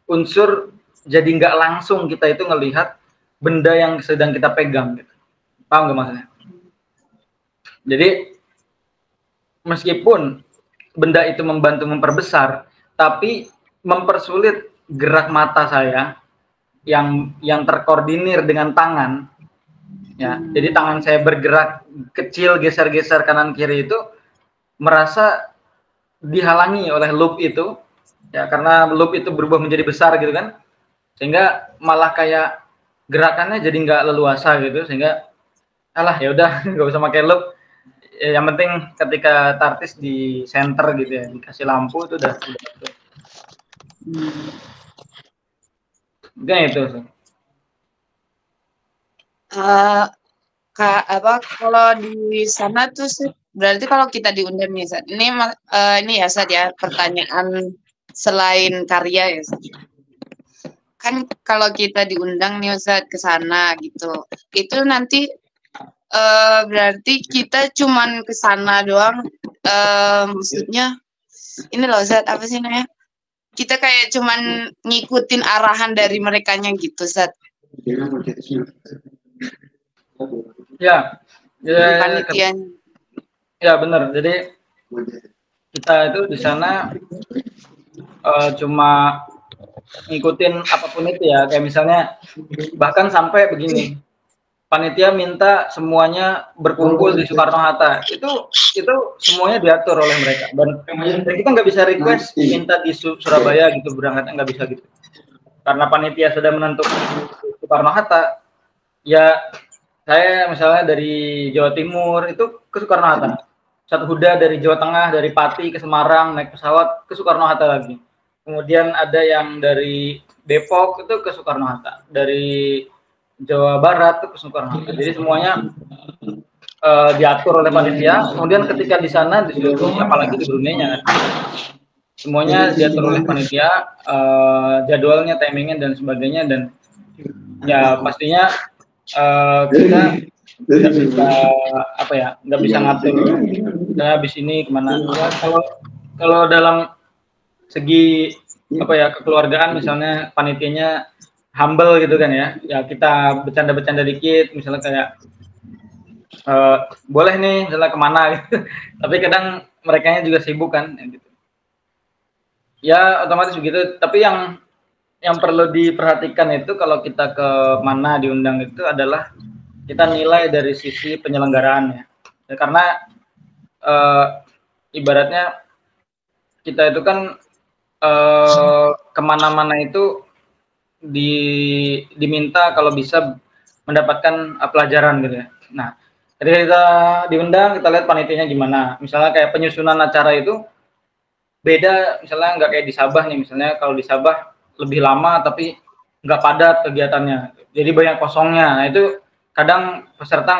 unsur jadi nggak langsung kita itu ngelihat benda yang sedang kita pegang gitu. Paham nggak maksudnya? Jadi meskipun benda itu membantu memperbesar, tapi mempersulit gerak mata saya yang terkoordinir dengan tangan. Ya, jadi tangan saya bergerak kecil, geser-geser kanan kiri itu merasa dihalangi oleh loop itu. Ya, karena loop itu berubah menjadi besar gitu kan, sehingga malah kayak gerakannya jadi nggak leluasa gitu, sehingga ya udah nggak usah pakai loop. Yang penting ketika tartis di center gitu ya, dikasih lampu itu udah. Mungkin itu.
Kalau di sana tuh berarti kalau kita diundang nih, Ustaz. Ini ya, Ustaz ya, pertanyaan selain karya ya, Ustaz. Kan kalau kita diundang nih, Ustaz, ke sana gitu. Itu nanti berarti kita cuman ke sana doang, maksudnya ini loh, Ustaz, apa sih namanya? kita kayak cuman ngikutin arahan dari merekanya gitu, Zat.
Ya,
Panitian.
ya benar. Jadi kita itu di sana cuma ngikutin apapun itu ya, kayak misalnya bahkan sampai begini, panitia minta semuanya berkumpul di Soekarno-Hatta, itu semuanya diatur oleh mereka, dan kita nggak bisa request minta di Surabaya gitu berangkatnya, nggak bisa gitu, karena panitia sudah menentukan Soekarno-Hatta. Ya saya misalnya dari Jawa Timur itu ke Soekarno-Hatta, satu Huda dari Jawa Tengah, dari Pati ke Semarang naik pesawat ke Soekarno-Hatta lagi. Kemudian ada yang dari Depok itu ke Soekarno-Hatta, dari Jawa Barat itu ke Soekarno-Hatta. Jadi semuanya diatur oleh panitia. Kemudian ketika di sana disuruh, apalagi di Brunei-nya kan, semuanya diatur oleh panitia, jadwalnya, timingnya dan sebagainya, dan ya pastinya kita nggak bisa apa ya, nggak bisa ngatur saya habis ini kemana. Ya, kalau dalam segi apa ya kekeluargaan, misalnya panitianya humble gitu kan ya, ya kita bercanda-bercanda dikit, misalnya kayak boleh nih misalnya kemana gitu. Tapi kadang merekanya juga sibuk kan gitu. Ya otomatis begitu. Tapi yang perlu diperhatikan itu kalau kita ke mana diundang itu adalah kita nilai dari sisi penyelenggaraan ya. Karena ibaratnya kita itu kan kemana-mana itu diminta kalau bisa mendapatkan pelajaran gitu ya. Nah, ketika kita diundang, kita lihat panitianya gimana. Misalnya kayak penyusunan acara itu beda, misalnya nggak kayak di Sabah nih. Misalnya kalau di Sabah lebih lama tapi nggak padat kegiatannya, jadi banyak kosongnya. Nah, itu kadang peserta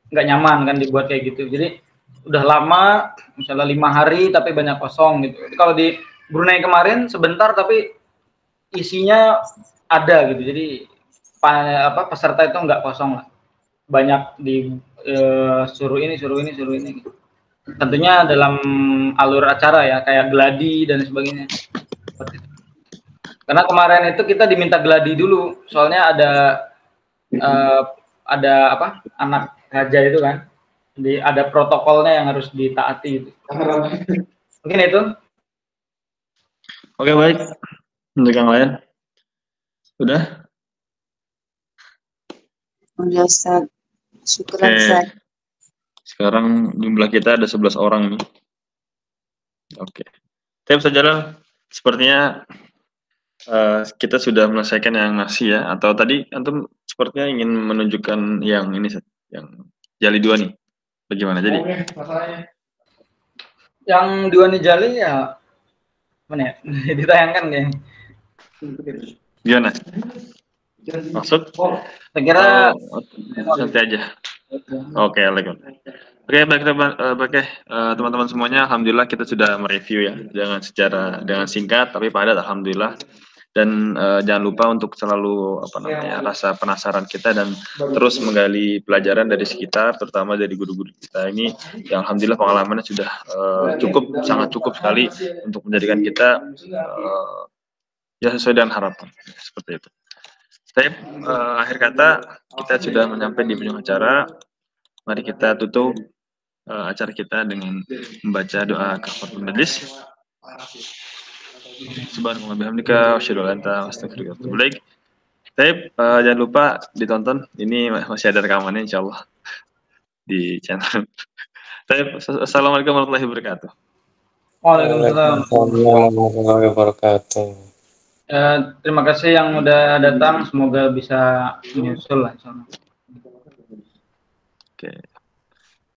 nggak nyaman kan dibuat kayak gitu. Jadi udah lama, misalnya 5 hari tapi banyak kosong gitu. Kalau di Brunei kemarin sebentar tapi isinya ada gitu. Jadi peserta itu nggak kosong lah, banyak di suruh ini gitu. Tentunya dalam alur acara ya, kayak gladi dan sebagainya. Karena kemarin itu kita diminta gladi dulu, soalnya ada apa, anak raja itu kan, jadi ada protokolnya yang harus ditaati gitu. Mungkin itu.
Oke, baik. Untuk yang lain udah
Ustaz. Syukuran, Ustaz.
Sekarang jumlah kita ada 11 orang nih. Oke. Tapi sajalah, sepertinya kita sudah menyelesaikan yang nasi ya, atau tadi antum sepertinya ingin menunjukkan yang ini, yang jali 2 nih. Bagaimana jadi?
Yang 2 nih jali ya mana ya? Ditayangkan ya.
Gimana? Maksud?
Saya kira
nanti aja. Oke, Oke, baik teman-teman semuanya, alhamdulillah kita sudah mereview ya, dengan singkat tapi padat, alhamdulillah. Dan jangan lupa untuk selalu rasa penasaran kita dan terus menggali pelajaran dari sekitar, terutama dari guru-guru kita ini yang alhamdulillah pengalamannya sudah sangat cukup sekali untuk menjadikan kita ya sesuai dengan harapan, seperti itu. Akhir kata, kita sudah sampai di penghujung acara. Mari kita tutup acara kita dengan membaca doa kafaratul majlis. Subhanallah bihamdika asyhadu an la ilaha illa anta astaghfiruka wa atubu ilaik. Jangan lupa ditonton, ini masih ada rekamannya insyaallah di channel. Assalamualaikum warahmatullahi wabarakatuh.
Waalaikumsalam
warahmatullahi wabarakatuh.
Terima kasih yang udah datang, semoga bisa menyusul lah.
Oke.